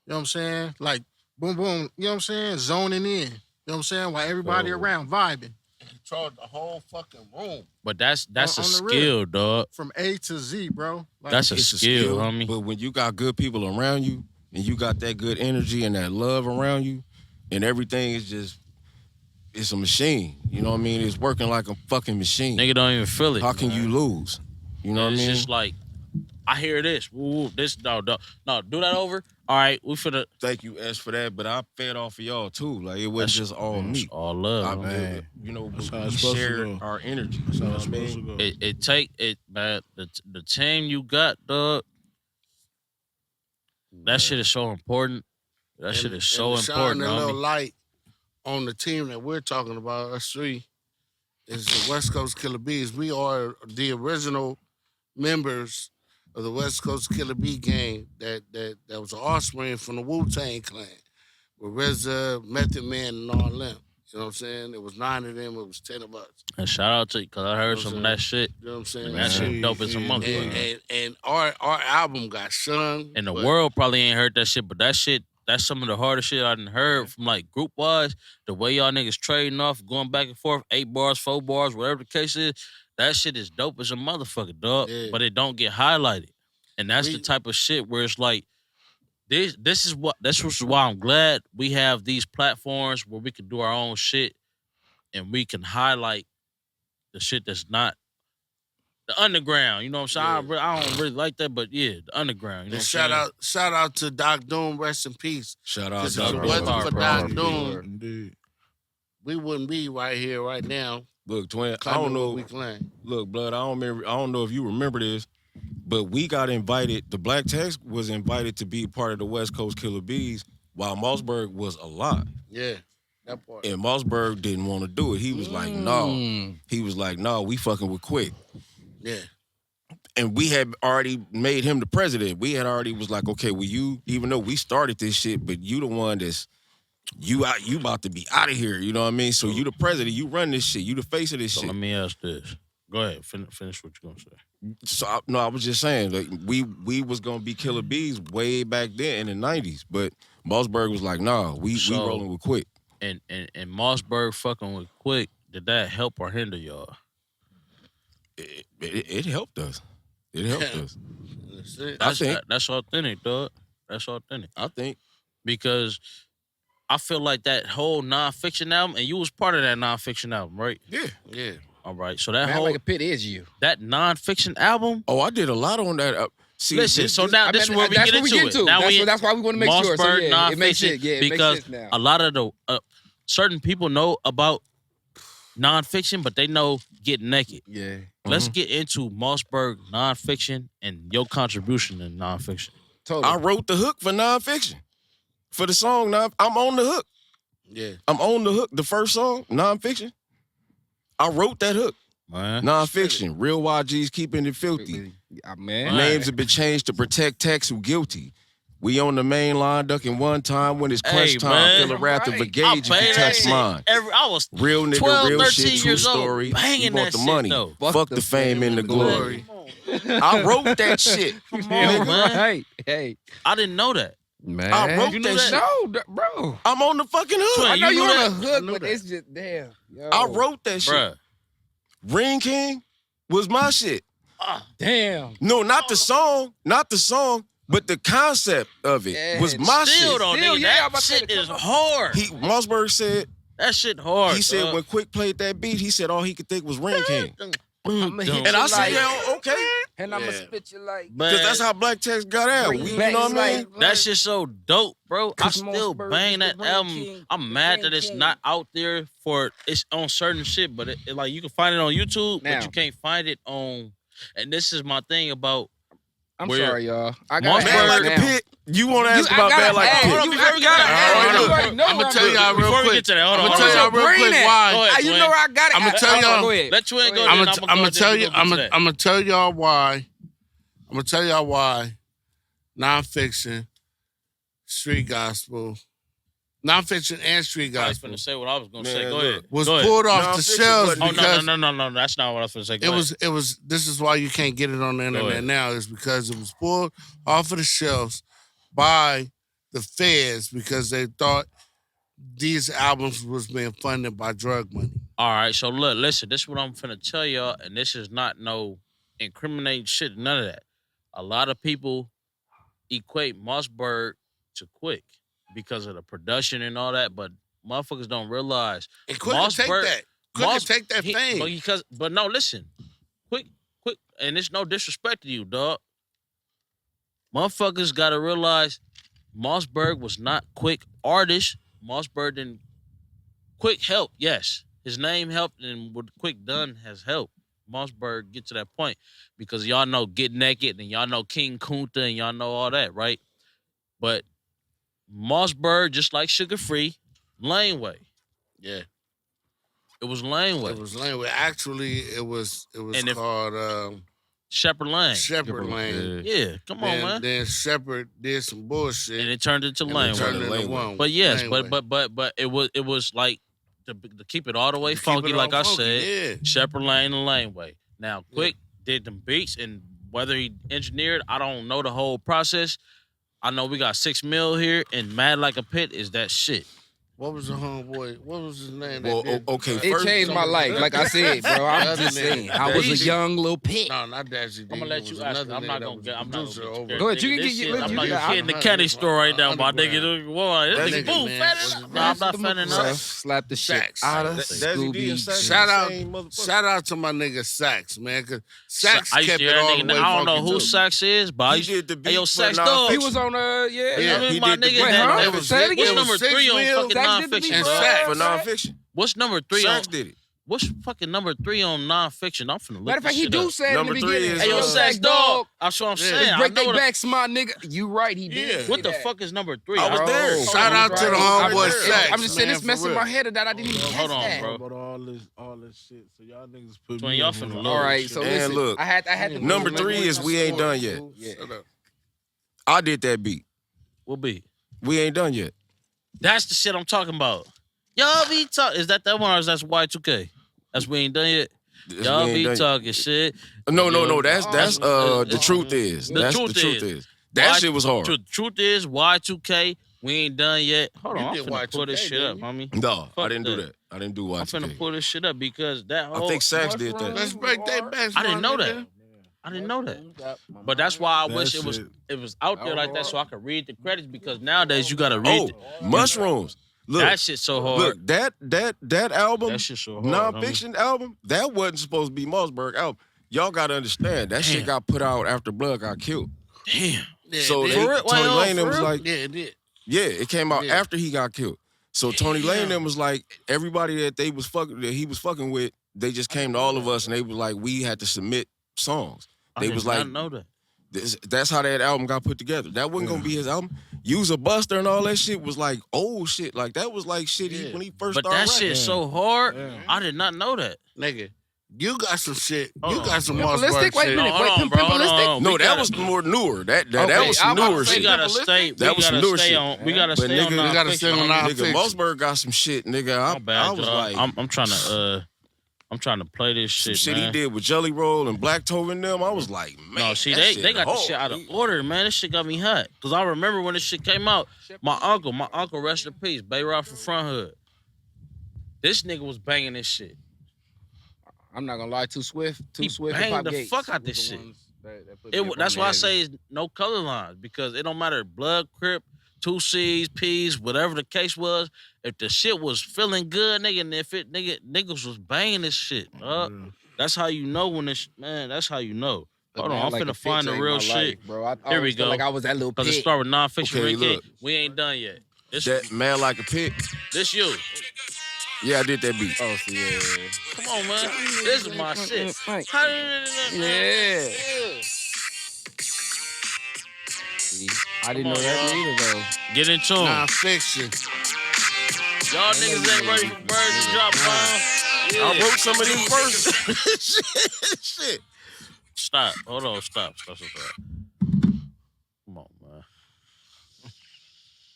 know what I'm saying? Like, boom, boom, you know what I'm saying? Zoning in. You know what I'm saying? While everybody Oh. around vibing. Controlled the whole fucking room. But that's a On the skill, dog. From A to Z, bro. Like, That's a It's skill, homie. But when you got good people around you, and you got that good energy and that love around you, and everything is just, it's a machine. You know what I mean? It's working like a fucking machine. Nigga don't even feel it. How can you lose? You know what I It's mean? just like, I hear this. Woo, this, no, do that over. All right, we finna. Thank you, S, for that. But I fed off of y'all too. Like it wasn't just all me. All love. I, man. you know, That's how we it's supposed to shared go. our energy. That's You how know it's what I supposed to mean? go. It take it, man. The team you got, dog. That shit is so important. That shit is so and to important, shine a little homie. light on the team that we're talking about, us three, is the West Coast Killer Bees. We are the original members of the West Coast Killer Bee gang that was an offspring from the Wu-Tang Clan with RZA, Method Man, and all them. You know what I'm saying? It was 9 of them. It was 10 of us. And shout out to you, because I heard You know some what of I'm that shit. You know what I'm saying? And that shit Yeah, dope as a yeah, motherfucker. And our album got sung. And the but- world probably ain't heard that shit, but that shit, that's some of the hardest shit I done heard from like group wise. The way y'all niggas trading off, going back and forth, 8 bars, 4 bars, whatever the case is, that shit is dope as a motherfucker, dog. Yeah. But it don't get highlighted. And that's the We- type of shit where it's like, this is why I'm glad we have these platforms where we can do our own shit and we can highlight the shit that's not the underground. You know what I'm saying? I don't really like that, but yeah, the underground. You know And what I'm saying? shout out to Doc Doom, rest in peace. Shout out Because to if it Doc wasn't Doom. for Power, Doc power. Doom, Indeed. we wouldn't be right here right now. Look, Twin, I Claiming don't know. what we claim. Look, blood, I don't know if you remember this, but we got invited. The Black Text was invited to be part of the West Coast Killer Bees while Mossberg was alive. Yeah, that part. And Mossberg didn't want to do it. He was like, no. He was like, no, we fucking with Quick. Yeah. And we had already made him the president. We had already was like, okay, well, you, even though we started this shit, but you the one that's, you about to be out of here. You know what I mean? So you the president. You run this shit. You the face of this So shit. let me ask this. Go ahead, finish what you're gonna say. So I was just saying, like we was gonna be Killer Bees way back then in the '90s, but Mossberg was like, nah, we So- rolling with Quick. And Mossberg fucking with Quick, did that help or hinder y'all? It helped us. It helped us. That's it. That's authentic, dog. That's authentic. I think. Because I feel like that whole nonfiction album, and you was part of that nonfiction album, right? Yeah. Yeah. All right. So that Man whole like a pit is you. that nonfiction album. Oh, I did a lot on that. See, Listen, so now this is where we that's get what into it. Now that's why we want to make sure. So Mossberg yeah, it makes nonfiction, sense. Yeah, it because makes sense now. a lot of the certain people know about nonfiction, but they know Get Naked. Yeah. Let's get into Mossberg nonfiction and your contribution in nonfiction. Totally. I wrote the hook for nonfiction. For the song, I'm on the hook. Yeah. I'm on the hook. The first song, nonfiction. I wrote that hook. Man. Nonfiction. Real YGs keeping it filthy. Man. Names have been changed to protect techs who guilty. We on the main line ducking one time when it's crunch Hey, time. man. Feel the wrath of a I gauge if you banged that touch shit. mine. I was Real nigga, 12, real 13 shit, true years old, story. We banging want that the shit, money. though. Fuck the fame and the glory. I wrote that shit. Come on, man. Right. Hey. I didn't know that. Man. I wrote You knew that that? shit. No, bro. I'm on the fucking hook. Twinn, I know you you knew on that? the hook, knew but that. it's just damn. Yo. I wrote that shit. Bruh. Ring King was my shit. Damn. No, not the song, but the concept of it Yeah, was my Still shit. though, Still, nigga, yeah, I'm that about to say shit the is come up. hard. Mossberg said, That shit hard. he said dog. when Quick played that beat, he said all he could think was Ring King. I'ma hit And I you said, like- yeah, okay. And I'ma Yeah. spit you like. Man, Because that's how Black Text got out. Bring You you back know what I mean? like- that shit's so dope, bro. I 'Cause still Mossberg bang is that the Ring album. King, I'm the mad Ring that it's King. not out there for it's on certain shit, but it like you can find it on YouTube, Now. but you can't find it on. And this is my thing about. I'm Where- sorry, y'all. I Mossberg- got Man Like a Pit. You want to ask about Man Like a hold on, Pit? before we get to that, hold on. You already know I'm gonna where tell y'all real Before we quick. get to that, hold I'm on, gonna tell hold y'all on. real Brain quick at? why. Go ahead, You Twinn. know where I got it. I'ma tell Hold on, y'all- Go ahead. Let Twinn go. I'm then gonna I'ma tell you. go to that. I'm gonna tell y'all why. I'm gonna tell y'all why. Nonfiction, street gospel, nonfiction and street I was gospel finna say what I was gonna say. Man, Go look. ahead. was Go ahead. pulled off the Nonfiction shelves wasn't- Oh because no! That's not what I was gonna say. Go ahead. it was. This is why you can't get it on the internet ahead. now. Is because it was pulled off of the shelves by the feds because they thought these albums was being funded by drug money. All right, so look, listen, this is what I'm finna tell y'all, and this is not no incriminating shit, none of that. A lot of people equate Mossberg to Quick because of the production and all that, but motherfuckers don't realize And Quick can take Mossberg- that. Quick can Moss- take that fame. But no, listen, Quick, and it's no disrespect to you, dog. Motherfuckers gotta realize Mossberg was not Quick artist. Mossberg didn't. Quick helped, yes. His name helped, and what Quick done has helped Mossberg get to that point because y'all know Get Naked and y'all know King Kunta and y'all know all that, right? But Mossberg, just like Sugar Free, Laneway. Yeah, It was Laneway. it was Lane. Actually, it was And if- called Shepherd Lane. Shepherd Lane. Yeah, come on, man. Then Shepherd did some bullshit. And it turned into and it Laneway. turned into Laneway. one. But yes, Laneway. but it was like to keep it all the way To keep funky, it like all I funky, said. yeah. Shepherd Lane and Laneway. Now, Quick did them beats, and whether he engineered, I don't know the whole process. I know we got 6 mil here, and Mad Like a Pit is that shit. What was the homeboy? What was his name? Well, that did, okay, It first- changed my life. Like I said, bro. I'm Other just nigga. saying. I was a Daisy. young little pit. No, not Daisy. I'm gonna let you ask. I'm not gonna get. I'm not producer gonna over. get Go ahead, you can This get- shit, you I'm can not get- getting the candy store right now, my nigga. Boy, That this nigga nigga, boom, man, fat was enough. it No, I'm not Daisy? fanning So, up. slap the shit Sax. out of Dazzy D and Sax Scooby. Shout out, same motherfucker. shout out to my nigga Sax, man, because Sax I used kept to it hear that all the nigga. way I don't know funky, who too. Sax is, but I He used did the beat Hey, yo, for Sax Nonfiction. Dog. He was on Yeah, Who's he my did the nigga beat. Wait, that- huh? It that- was Say it Zig- again. What's it number was 3 on 6 fucking Sax did the beat nonfiction, and for dog? Sax. for Sax. Nonfiction. What's number 3 on? Sax did it. What's fucking number 3 on nonfiction? I'm finna look Matter of fact, this he shit do up. say it in the Number three beginning. is, Hey, yo, Sax Dog. That's what I'm Yeah. saying. Just I break know their what backs, my nigga. You right, he did. Yeah. What the that. fuck is number 3? I was don't there. know. Shout out to the homeboy Right. Sax. I'm just saying man, this mess for in my real. head that I didn't even Hold guess on, that. bro. About all this shit. So y'all niggas put Twinn, me y'all on finna one. lose. All right, so And listen. look, I had to number 3 is We Ain't Done Yet. Yeah. Shut up. I did that beat. What be? We ain't done yet. That's the shit I'm talking about. Y'all be talking. Is that one or is that Y2K? That's We Ain't Done Yet. This Y'all We Ain't be Done Yet. talking shit. No. That's the The truth is. That's the truth is. That shit was hard. Truth is Y2K. We ain't done yet. Hold You on, I'm did finna pull this Y2K, shit up, didn't homie. No, I Fuck didn't do that. that. I didn't do I'm finna Y2K. pull this shit up because that whole. I think Sax did that. Let's break that back. I didn't know nigga. that. I didn't know that. But that's why I That wish shit- it was out there like that so I could read the credits because nowadays you gotta read Oh, Mushrooms. Look, that shit so hard. look, that album, That shit so hard. Nonfiction album, that wasn't supposed to be Mossberg album. Y'all gotta understand, that shit Damn. got put out after Blood got killed. Damn. Yeah, So it they, did. For real? Tony Wait, Lane for was real? like, Yeah, it did. yeah, it came out Yeah. after he got killed. So Tony Lane them was like, everybody that he was fucking with, they just came to all of us and they was like, we had to submit songs. I They did was not like, know that. that's how that album got put together. That wasn't gonna be his album. Use a Buster and all that shit was like old shit. Like that was like shit Yeah. when he first But started that rapping. shit so hard. Yeah. I did not know that. Nigga, You got some shit. Hold You on. got some Pimpalistic? Mossberg Wait a shit. minute. hold on, bro. Hold on. No, We that gotta- was more newer. That Okay, was I'm about newer to say We shit. gotta Pimpalistic? stay. That was some newer shit. We gotta But stay on nigga, non-fiction. we gotta stay on non- Nigga, Fiction. Mossberg got some shit, nigga. My bad, I was y'all. like, I'm trying to play this some shit, shit man. he did with Jelly Roll and Black Tove and them. I was like, man, No, see, that they shit got the hard. shit out of order, man. This shit got me hot. Cause I remember when this shit came out. My uncle, rest in peace, Bayrock from Front Hood. This nigga was banging this shit. I'm not gonna lie, Too Swift He and Pop banged the Gates fuck out was this the shit. ones that put me up That's on why I the say heavy. it's no color lines because it don't matter blood, crip, 2 C's, P's, whatever the case was. If the shit was feeling good, nigga, and if niggas was banging this shit, that's how you know when this man. That's how you know. But Hold man, on, I'm like finna a find the bitch real ain't my shit. life, bro. I Here we always felt go. like I was that little Cause it pit. start with non-fiction. Okay, Ricky. look. We ain't done yet. That Mad Like a Pit. This you. Yeah, I did that beat. Oh, see, yeah. Come on, man. This is my shit. Yeah. See, I didn't know that either, though. Get in tune. Non-fiction. Y'all niggas ain't ready for birds to drop bombs. I wrote some of these verses. Shit. Stop. Hold on. Stop. Come on, man.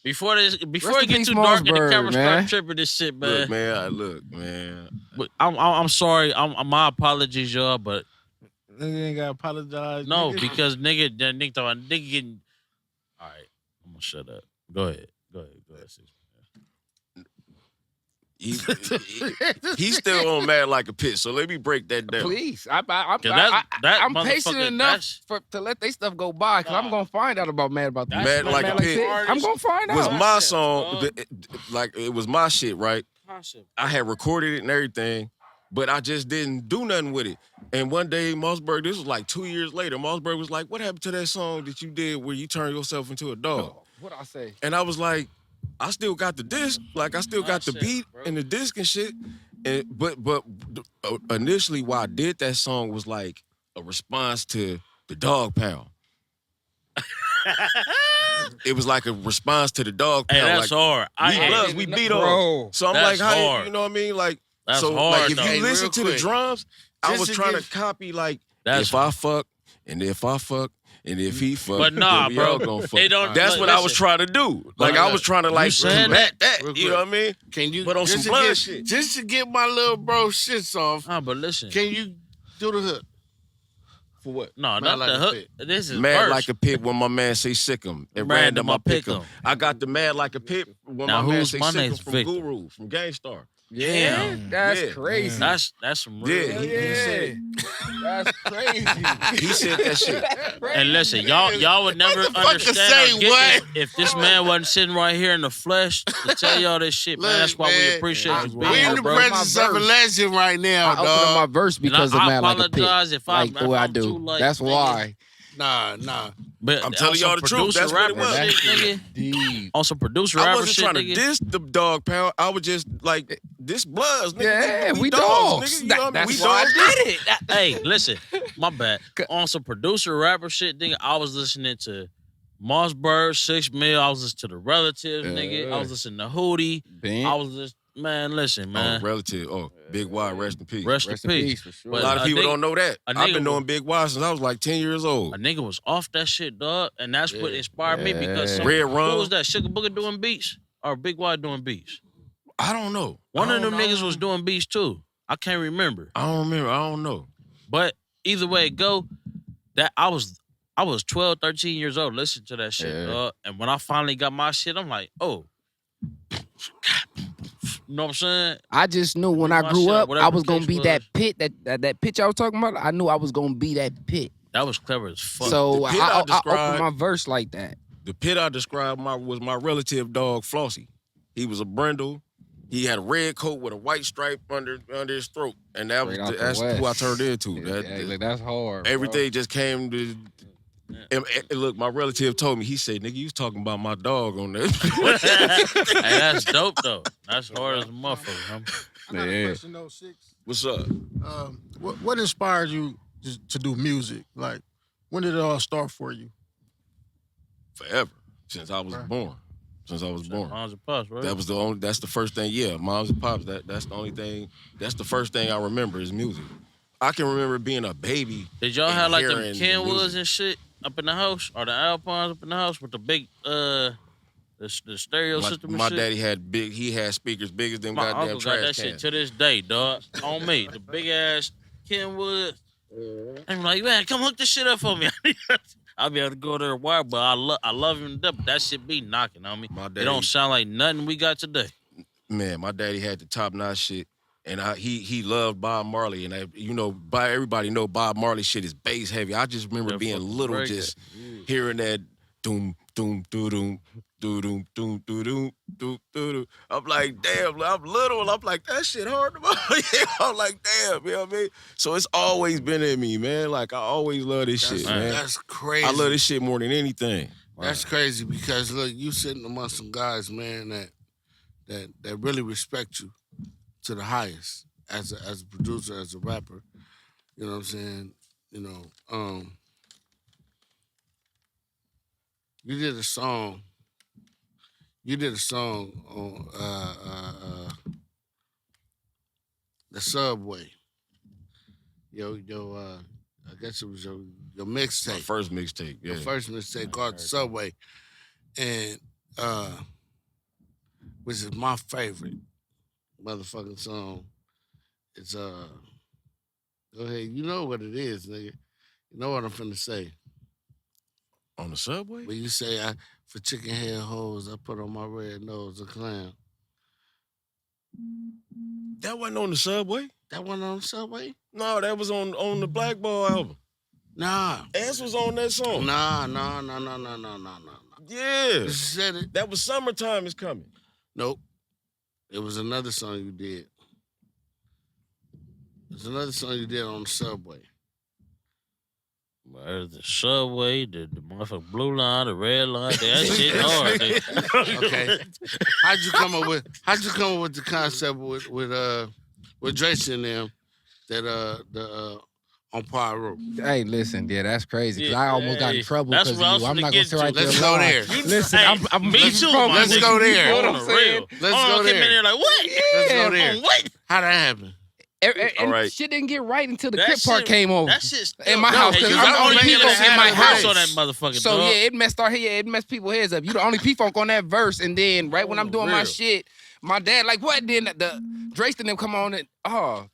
Before it in get peace, too dark and the Mossberg, camera man. start tripping this shit, man. Look, man. But I'm sorry. My apologies, y'all. But Nigga ain't gotta apologize. no, nigga. because nigga getting. All right, I'm gonna shut up. Go ahead. Sis. He's still on Mad Like a Pit, so let me break that down. Please, that I'm motherfucker, patient enough to let they stuff go by because I'm gonna find out about Mad About the That's Mad Like a Pit I'm gonna find was out. my Concept, song. dog. Like, it was my shit, right? Concept. I had recorded it and everything, but I just didn't do nothing with it. And one day, Mossberg, this was like 2 years later, Mossberg was like, what happened to that song that you did where you turned yourself into a dog? What I say? And I was like, I still got the disc. Like, I still got the beat and the disc and shit. And but initially, why I did that song was like a response to the Dog Pound. It was like a response to the Dog Pound. Hey, that's like, hard. we beat Bro, on. So I'm that's like, how hard. you know what I mean? Like, That's so hard, like if though. you Hey, listen real to the quick. drums, I Just was to trying give- to copy like That's if I fuck and if I fuck and if he fuck, But nah, then we bro. all gonna fuck. It don't- That's what I was listen. trying to do. Like But I was trying to like said combat that. that. You know what I mean? Can you? But on just some to blood get- shit. Just to get my little bro shits off. But listen. Can you do the hook? For what? No, Mad not Like the a hook. Pit. This is Mad verse. like a pit when my man say sick 'em. At random I pick 'em. I got the mad like a pit when Now, my man who's say my sick 'em name's from Victor. Guru, from Gangstar. Yeah, that's Yeah. crazy. That's some real. Yeah, he said That's crazy. he said that shit. And listen, y'all would never Motherfucker understand say or get what? this if this man wasn't sitting right here in the flesh to tell y'all this shit, man. Look, That's why we man, appreciate you being We in here, the bro. presence of a legend right now, I opened up my dog. verse because of I Mad Like a Pit. apologize if I'm- like the way if I I'm do. too late, That's nigga. why. Nah. But I'm telling on y'all some the truth. producer That's what it rapper was. shit, nigga. Deep. On some producer I rapper wasn't shit, trying to nigga. diss the Dog Pound. I was just like, this Bloods, nigga. Yeah, we dogs. dogs. Nigga, you know what I mean? That's We why I dogs. did it. Hey, listen, my bad. On some producer rapper shit, nigga, I was listening to Mossberg, 6 Mil. I was listening to the Relatives, nigga. I was listening to Hootie. Ben, I was just, man, listen, man. Relative. Oh, Big Y, rest in peace. Rest in rest in peace. peace for sure. But A lot of people nigga- don't know that. a I've nigga been knowing was- Big Y since I was like 10 years old. A nigga was off that shit, dog. And that's what Yeah. inspired me because Yeah. Red who Rum. was that? Sugar Booger doing beats? Or Big Y doing beats? I don't know. One I of them don't- niggas was doing beats too. I can't remember. I don't remember. I don't know. But either way it go, that I was 12, 13 years old listening to that shit, Yeah. dog. And when I finally got my shit, I'm like, oh. You know what I'm saying? I just knew when I My grew shit, up, whatever I was the gonna case be was. that pit, that pitch I was talking about. I knew I was gonna be that pit. That was clever as fuck. So The pit I I opened described- my verse like that. The pit I described was my relative dog, Flossie. He was a brindle. He had a red coat with a white stripe under his throat. And that was Straight out the that's who I West. turned into. Yeah, that's hard. Everything just came to. And look, my relative told me, he said, nigga, you was talking about my dog on there. Hey, that's dope though. That's hard as a motherfucker. Huh? I got Yeah. a question though, 6. What's up? What inspired you to do music? Like, when did it all start for you? Forever. Since I was born. Since I was born. Moms and pops, right? That's the first thing, yeah. Moms and pops, that's the only thing, that's the first thing I remember is music. I can remember being a baby. Did y'all have like them hearing Kenwoods music. and shit up in the house, or the Alpines up in the house with the big the stereo system and My shit? daddy had he had speakers big as them My goddamn uncle trash got that cans. shit to this day, dog. On me, the big ass Kenwood. I'm like, man, come hook this shit up for me. I'll be able to go there and wire, but I love him to death. But that shit be knocking on me. My It daddy, don't sound like nothing we got today. man, my daddy had the top notch shit, and he loved Bob Marley, and everybody know Bob Marley shit is bass heavy. I just remember That being fucking little, break just it. hearing that doom doom doo doom doo doom doom doo doom doo doo. I'm like, damn, I'm little. I'm like, that shit hard to I'm like, damn, you know what I mean? So it's always been in me, man. Like I always love this shit, man. That's crazy. I love this shit more than anything. That's crazy because look, you sitting among some guys, man, that really respect you to the highest as a producer, as a rapper. You know what I'm saying? You know, you did a song. You did a song on the Subway. I guess it was your My mixtape. first mixtape, yeah. Your first mixtape called the Subway, and which is my favorite motherfucking song. It's go ahead, you know what it is, nigga. You know what I'm finna say. On the Subway? When you say for chicken head hoes, I put on my red nose a clown. That wasn't on the Subway. That one on the Subway? No, that was on the Black Ball album. Nah. S was on that song. Nah. Yeah. You said it. That was Summertime Is Coming. Nope. It was another song you did. There's another song you did on the Subway. There's the Subway, the motherfucking blue line, the red line. That shit hard, nigga. Okay. How'd you come up with the concept with Drace and them that on Pyro? Hey, listen, yeah, that's crazy. Cause Yeah, I almost got in hey, trouble that's because what I of you. was I'm finna not get gonna sit right to. there. Let's go lie. there. Listen, Hey, I'm me too, my Let's nigga. go there. On On the the real. Let's go Came in there. there like, what? Let's go there. What? How'd that happen? And All right. shit didn't get right until the That Crip part shit- came over. That shit's In my house, Hey, 'cause you I'm the the only only people people that in my had a verse house. on that motherfucker. So dog. yeah, it messed people's heads up. You the only P-Funk on that verse, and then right when I'm doing my real. shit, my dad like, what? Then the Drace and them come on and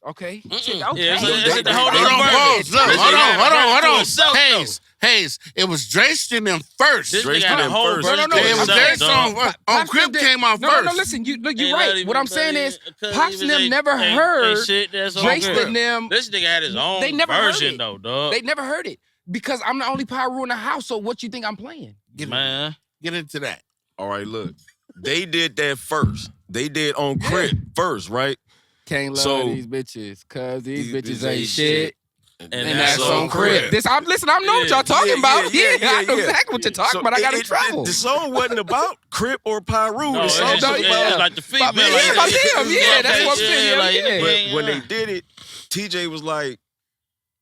okay. Shit, okay. Yeah, it's Hold the whole on, other pause. verse. Look, This hold nigga on, had hold a on, verse hold to on. himself, Hayes, it was Drace and them first. This Drace nigga had a them whole first. verse No, to no, It was I'm their saying- song on Pops Crip them came out no, first. No, listen, you're Ain't right. not even What I'm saying better is, than- Pops and them never heard shit that's on Drace Crip. and them. This nigga had his own They never heard version it. though, dog. They never heard it because I'm the only Pyro in the house. So what you think I'm playing? Man. Get into that. All right, look. They did that first. They did on Crip first, right? Can't love So- these bitches because these These bitches bitches ain't ain't shit. And And that's that's on on Crip. Crip. Listen, I know what y'all talking Yeah, about. yeah, Yeah, I know yeah. exactly what you're talking So about. I got in it- trouble. The song wasn't about Crip or Pyru. No, The it's song just, no, was yeah. about it's like the female. Yeah, like, about them, yeah, that's what I'm saying, like, yeah. nigga, But when they did it, TJ was like,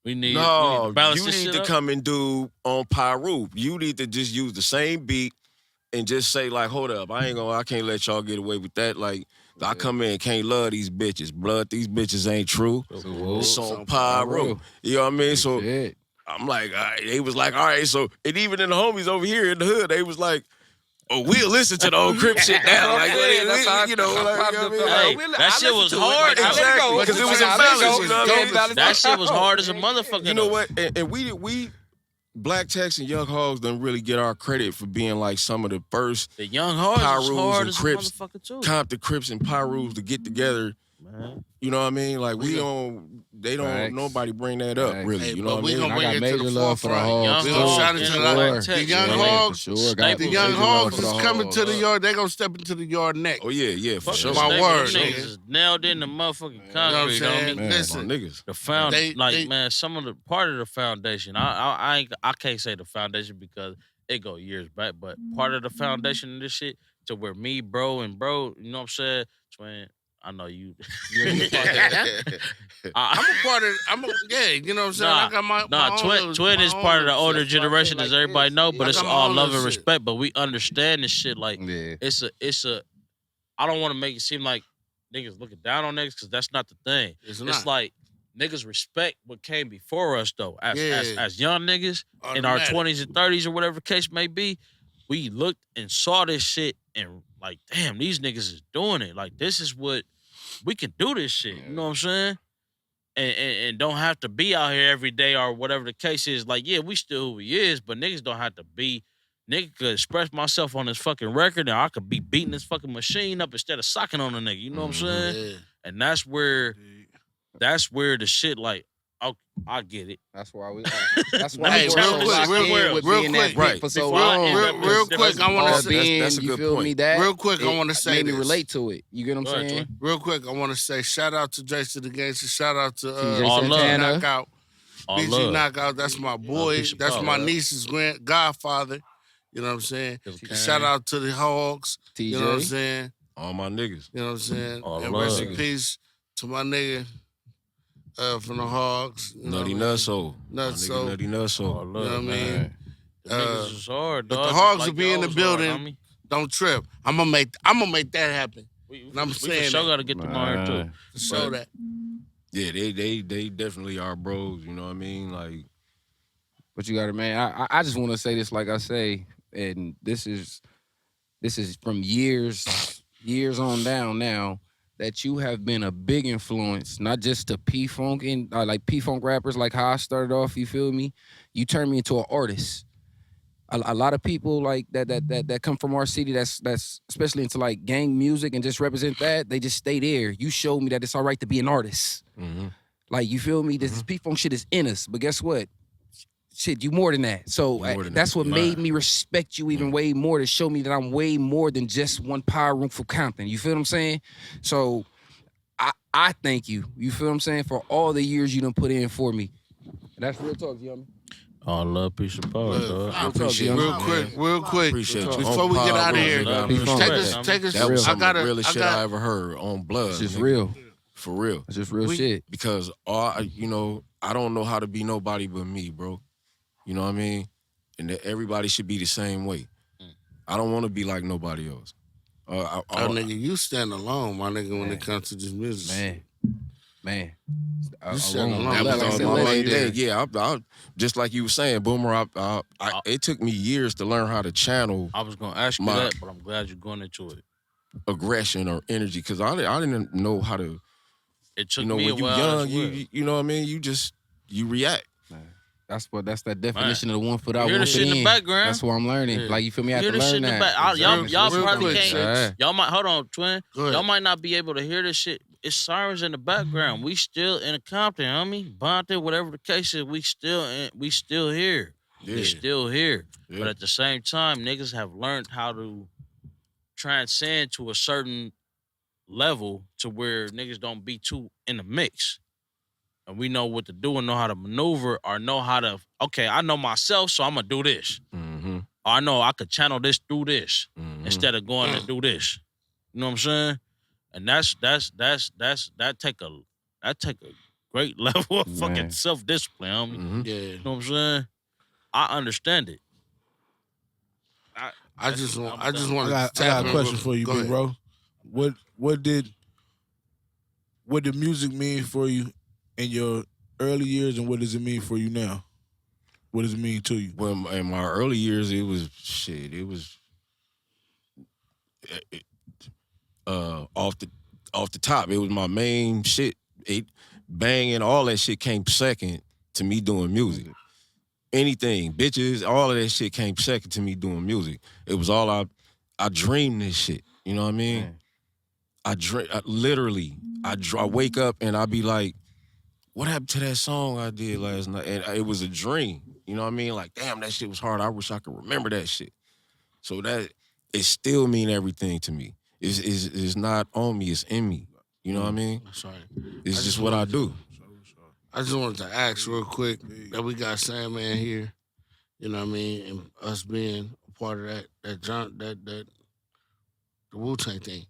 we need no, to balance you this need shit to up. come and do on Pyru. You need to just use the same beat and just say like, hold up, I can't let y'all get away with that. Like, I come in, can't love these bitches. Blood, these bitches ain't true. It's on Pyru. You know what I mean? So Shit. I'm like, all right. They was like, all right. So, and even in the homies over here in the hood, they was like, oh, we'll listen to the old Crip shit now. Like, That's how you know, like, you know what I mean? Hey, Like, that shit was hard. Exactly, because it was a balance, you know what I mean? That shit was hard as a motherfucker. You know though. what? And we Black Tex and Young Hogs don't really get our credit for being like some of the first The Young Hard was Pyrus hard and as a Crips, motherfucker too. Compton Crips and Pyrus to get together. Man. You know what I mean? Like they don't, Facts. nobody bring that up Facts. really. Hey, You know but what we I mean? gonna I bring got it to major the love for the forefront. hogs. We gonna Hogs shout it and to the the Black Tex. the young Yeah, hogs. Sure, The young hogs is coming to the yard. They gonna step into the yard next. Oh yeah, for Fuck sure. this My nigga, word, them niggas nigga. is nailed in the motherfucking You know what I'm concrete. saying? Homie. Listen, My niggas. The They- some of the part of the foundation. I can't say the foundation because it go years back, but part of the foundation of this shit to where me, bro, and bro, you know what I'm saying? Twin, I know you. I'm a part of. You know what I'm saying. I got my own Twin is my part own of the older shit. generation, as everybody know, but I it's got my all own love little and shit. respect. But we understand this shit like Yeah. it's a. I don't want to make it seem like niggas looking down on niggas because that's not the thing. It's It's not. like niggas respect what came before us though. Yeah. As young niggas in our Automatic. 20s and 30s or whatever the case may be, we looked and saw this shit and like, damn, these niggas is doing it. Like, this is what we can do this shit. You know what I'm saying? And don't have to be out here every day or whatever the case is. Like, yeah, we still who we is, but niggas don't have to be. Nigga could express myself on this fucking record and I could be beating this fucking machine up instead of socking on a nigga. You know what I'm saying? Yeah. And that's where the shit like, I get it. That's why we. That's Let why me we channel were this locked real in quick, with real being that quick, big right, for so before I long. end up Real with quick, I want All to say, being, that's a you good feel point. me? That real quick, I want to say made me this. relate to it. You get what I'm Go ahead, saying? Twinn. Real quick, I want to say shout out to Jason the Gangster. Shout out to TJ All love. Santana. Knockout. All BG love. Knockout. That's my boy. peace and That's power. my niece's godfather. You know what I'm saying? Shout out to the Hogs. You know what I'm TJ. saying? All my niggas. You know what I'm saying? All And love. rest in peace to my nigga from the Hogs. You know Nutty what I mean? Nutso. Nutso. Nutty Nutso. All You know love, what I man. mean? The niggas is hard, but dog. the just Hogs like will be in the y'all's building. hard, homie. Don't trip. I'm gonna make that happen. We I'm for saying sure that. gotta get them on here too. To show that. Yeah, they definitely are bros. You know what I mean? Like, But you got it, man. I just want to say this, like I say, and this is from years on down now, that you have been a big influence, not just to P-Funk and like P-Funk rappers, like how I started off, you feel me? You turned me into an artist. A lot of people like that come from our city that's especially into like gang music and just represent that, they just stay there. You showed me that it's all right to be an artist. Like, you feel me? This P-Funk shit is in us, but guess what? Shit, you more than that. So More than that's that. what made me respect you even way more, to show me that I'm way more than just one power room for Compton. You feel what I'm saying? So I thank you. You feel what I'm saying? For all the years you done put in for me. And that's real talk, you know? All love, peace and power, dog. I appreciate Real it, quick. Appreciate you. Before On we get Pod out of Road, here, nigga, I take us. That was some of the I realest shit I got. ever heard on blood. It's just nigga. real. For real. It's just real shit. Because I don't know how to be nobody but me, bro. You know what I mean? And that everybody should be the same way. I don't want to be like nobody else. Nigga, you stand alone, my nigga, when it comes to this music. Man. You stand alone. That Like was I all said, my let's main do thing. it. Yeah, I just like you were saying, Boomer. It took me years to learn how to channel I was gonna ask you that, but I'm glad you're going into it. aggression or energy because I didn't know how to. It took You know, me when a you while young, as well. you know what I mean. You react. That's that definition of the 1 foot out, You hear 1 the foot shit in the in. background? That's what I'm learning. Yeah. Like, you feel me? I You have hear to this shit learn in the that. back. Y'all Real probably quick, can't. Y'all might hold on, Twin. Go ahead. Y'all might not be able to hear this shit. It's sirens in the background. We still in a Compton, homie. Bonte, whatever the case is, we still here. We still here. Yeah. But at the same time, niggas have learned how to transcend to a certain level to where niggas don't be too in the mix. And we know what to do and know how to maneuver or know how to, okay, I know myself, so I'm going to do this. Mm-hmm. Or I know I could channel this through this Mm-hmm. instead of going to do this. You know what I'm saying? And that take a great level of fucking Man. self-discipline, homie. Mm-hmm. Yeah. You know what I'm saying? I understand it. I just want I to got a question for you, Go big ahead. bro. What did music mean for you in your early years, and what does it mean for you now? What does it mean to you? Well, in my early years, it was shit. It was off the top. It was my main shit. Banging, all that shit came second to me doing music. Anything, bitches, all of that shit came second to me doing music. It was all I dreamed this shit. You know what I mean? Man. I wake up and I be like, what happened to that song I did last night? And it was a dream. You know what I mean? Like, damn, that shit was hard. I wish I could remember that shit. So that it still mean everything to me. It's not on me, it's in me. You know what I mean? Sorry. It's just what I do. I just wanted to ask real quick that we got Sandman here, you know what I mean, and us being a part of the Wu-Tang thing.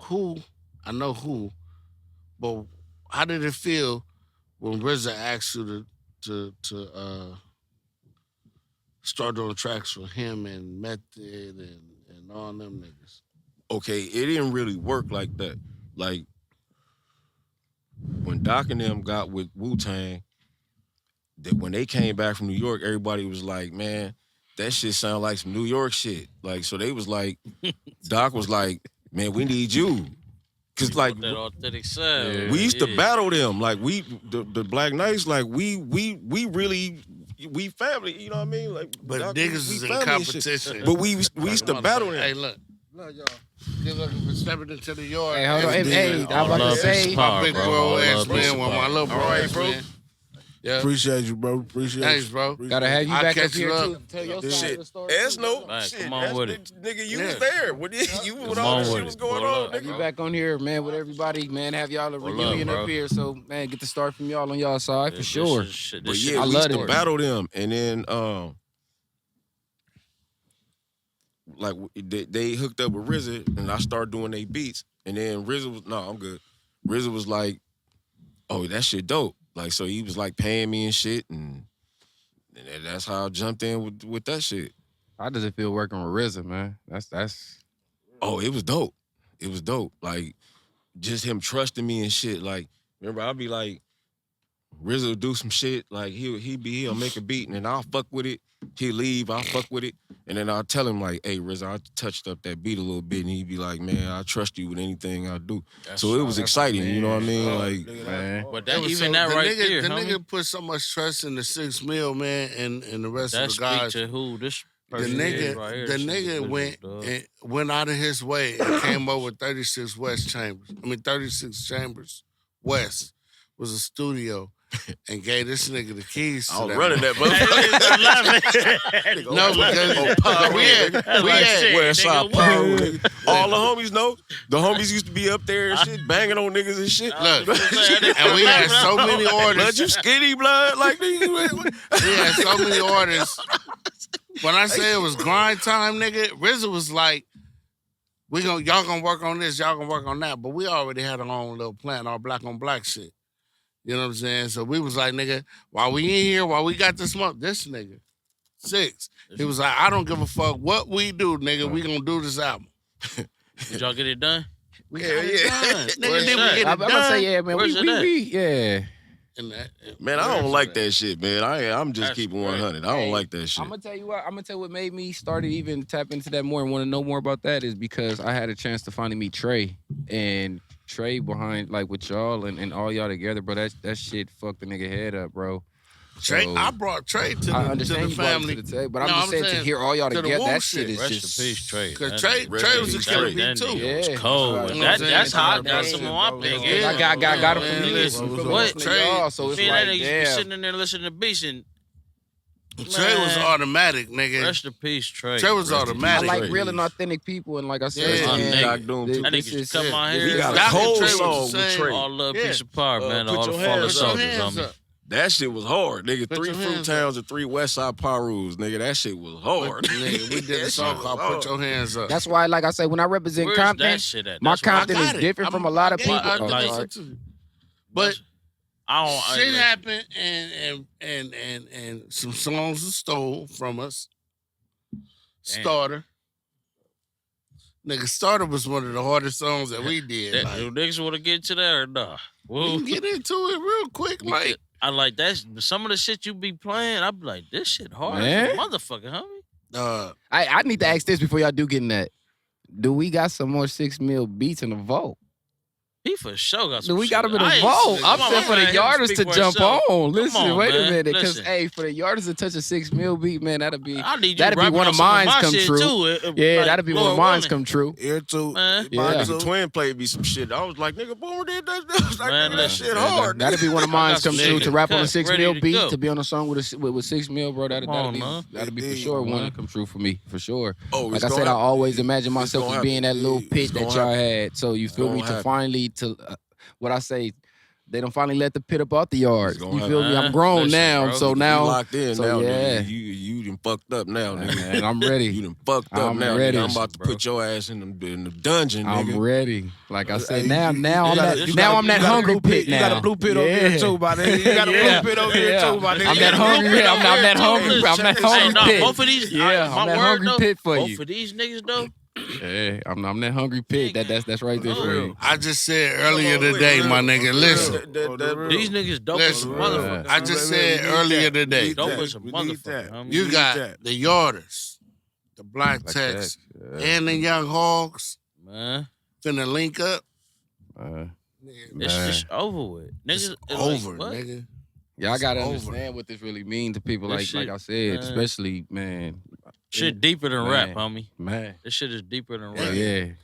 Who, I know who, but how did it feel when RZA asked you to start doing tracks for him and Method and all them niggas? Okay, it didn't really work like that. Like, when Doc and them got with Wu-Tang, that when they came back from New York, everybody was like, man, that shit sound like some New York shit. Like, so they was like, Doc was like, man, we need you. Cause like that authentic sound. we used to battle them. Like the Black Knights, like we really family, you know what I mean? Like, But Doc, niggas we is in family and shit. competition. But we used to battle them. Hey, look. Love y'all. You're looking for stepping into the yard. Hey, hold on. Hey, I'm All about to love say. is My power, big bro. bro All ass love man is with my power. little bro All right, ass bro. man. Yeah. Appreciate you, bro. Appreciate Thanks, you. bro. Gotta have you I back up catch here you too. up. Tell your side Shit, of the story. Esno, Right, shit, come on with it. nigga, you Yeah. was there. When you when Come all on this with shit it. was going Pull on, up. Have you nigga. back on here, man, with everybody, man. Have y'all a Pull up, reunion bro. up here. So, man, get the start from y'all on y'all side for This sure. shit- But this yeah, shit I we love used to it. battle them, and then like they hooked up with RZA, and I started doing they beats, and then RZA was I'm good. RZA was like, oh, that shit dope. Like, so he was like paying me and shit, and that's how I jumped in with that shit. How does it feel working with RZA, man? That's. Oh, it was dope. It was dope. Like, just him trusting me and shit. Like, remember, I'll be like, RZA will do some shit. Like, he'll make a beat, and then I'll fuck with it. He'll leave, I'll fuck with it. And then I'll tell him, like, hey, RZA, I touched up that beat a little bit. And he'd be like, man, I trust you with anything I do. So it was exciting, you know what I mean? Like, Man. But It that, was even so- that the right nigga, there, the homie, nigga put so much trust in the 6 mil, man, and the rest that of the speak guys. to who this The person is right here. the This nigga individual, went dog. and went out of his way and came over 36 West Chambers. 36 Chambers West was a studio and gave this nigga the keys to I was that running that motherfucker. No, because we had West Side nigga, Power. what? Nigga. All the homies know. The homies used to be up there and shit, banging on niggas and shit. Look, and we had so many Blood, orders. you skinny blood, like nigga. We had so many orders. When I say it was grind time, nigga, RZA was like, y'all gonna work on this, y'all gonna work on that. But we already had our own little plan, our black on black shit. You know what I'm saying? So we was like, nigga, while we in here, while we got this nigga, 6. He was like, I don't give a fuck what we do, nigga. We gonna do this album. Did y'all get it done? We got it done. Nigga, Where's did we that? get it I'm done? gonna say, yeah, man. Where's it at? Yeah. And Man, I don't like that shit, man. I'm just That's keeping great. 100. I don't like that shit. I'm gonna tell you what made me start to even tap into that more and want to know more about that is because I had a chance to finally meet Trey, and Trey behind like with y'all and all y'all together, bro. That shit fucked the nigga head up, bro. Trey, So, I brought Trey to I the understand you brought it family. to the table, but I'm No, just I'm saying to saying hear all y'all to the together, Wu that shit. shit is Rest just in peace, Trey. Because That Trey nigga- was a peace, killer Trey. beat too. It was Yeah. cold. You know what I'm saying? That's how I got That's some it, of my bro. big Yeah. heads. I got him from Man, you. listen, From what? listening to y'all, so it's Me and like, that nigga be damn. sitting in there listening to beats and Trey was Man. automatic, nigga. rest in peace, Trey. Trey was Rest in peace, I automatic. like Trey. real and authentic people, and like I said, Yeah. man, Doc Doom, too. That this nigga just is cut my hair. We got Doc a and cold Trey was song the with same. Trey. All love, Yeah. peace and power, man. Put All the your fallen hands up. Put your soldiers on hands me. up. That shit was hard, nigga. Put 3 your Fruit hands Towns and 3 West Side Pyrus, nigga. That shit was hard. Nigga, we did a That song shit called was Put Your Hands Up. that's why, like I say, when I represent Where's Compton, that shit at? my That's what I- Compton is different from a lot of people. I Oh, like- sorry. But I don't. shit happened, and some songs were stole from us. Starter. Nigga, Starter was one of the hardest songs that we did. That, Like, you niggas want to get to that or nah? we Well, can get into it real quick. Like, I like that. Some of the shit you be playing, I be like, this shit hard Man. as a motherfucker, homie. I need to ask this before y'all do get in that. Do we got some more 6 mil beats in the vault? He for sure got some Do we shit. got him in I the ain't- vault? I'm Come on, saying for the man, him yarders speak to for jump himself. on. Listen, on, wait a man. minute, because Listen. hey, for the yarders to touch a 6 mil beat, man, that'd be I need you that'd be rapping one on of some mine my come shit true. Too. Yeah, Like, that'd be one of Lord mine willing. come true. Ear too. Man. Yeah. Nigga, Twinn played me some shit. I was like, nigga, Boomer did that. I was like, Man, nigga, that listen, shit man, hard. That'd be one of I mine got come some true niggas to rap on a cut, 6 ready mil to beat, go. to be on a song with 6 mil, bro. That'd on, be man. that'd be for Indeed, sure one man. to come true for me, for sure. Oh, Like it's I said, gonna I happen. always imagine It's myself gonna as being that happen. little It's pit that gonna y'all happen. had. So you feel gonna me? To happen. finally what I say, they don't finally let the pit up out the yard. It's gonna You feel me? happen. I'm grown Listen, now, bro. so You now locked in so now, yeah. nigga. You done fucked up now, nigga. Man, I'm ready. You done fucked up I'm now, ready. nigga. I'm about to Bro. put your ass in the dungeon, I'm nigga. ready. Like I said, Hey, now you I'm got that a- you now got a- I'm that you got a hungry blue pit now. You got a blue pit over here too, my nigga. You got a Yeah. blue pit over here Yeah. too, my nigga. I'm that hungry. I'm that hungry. I'm that Hey, hungry no, pit. both of these. Yeah, my I'm that word hungry though, pit for both you. of these niggas though, Yeah, I'm that hungry pig. That's right there for you. I just said earlier today, my nigga, listen. These niggas dope as a Listen, motherfucker. I just said earlier today, Dope as a motherfucker, homie. you got the Yarders, the Black Techs, and the Young Hogs Man, finna link up. it's over with. Niggas, It's over, what? nigga. Y'all gotta over. understand what this really means to people. This Like shit, I said, man. especially man. Shit deeper than Man. rap, homie. Man. This shit is deeper than Yeah, rap.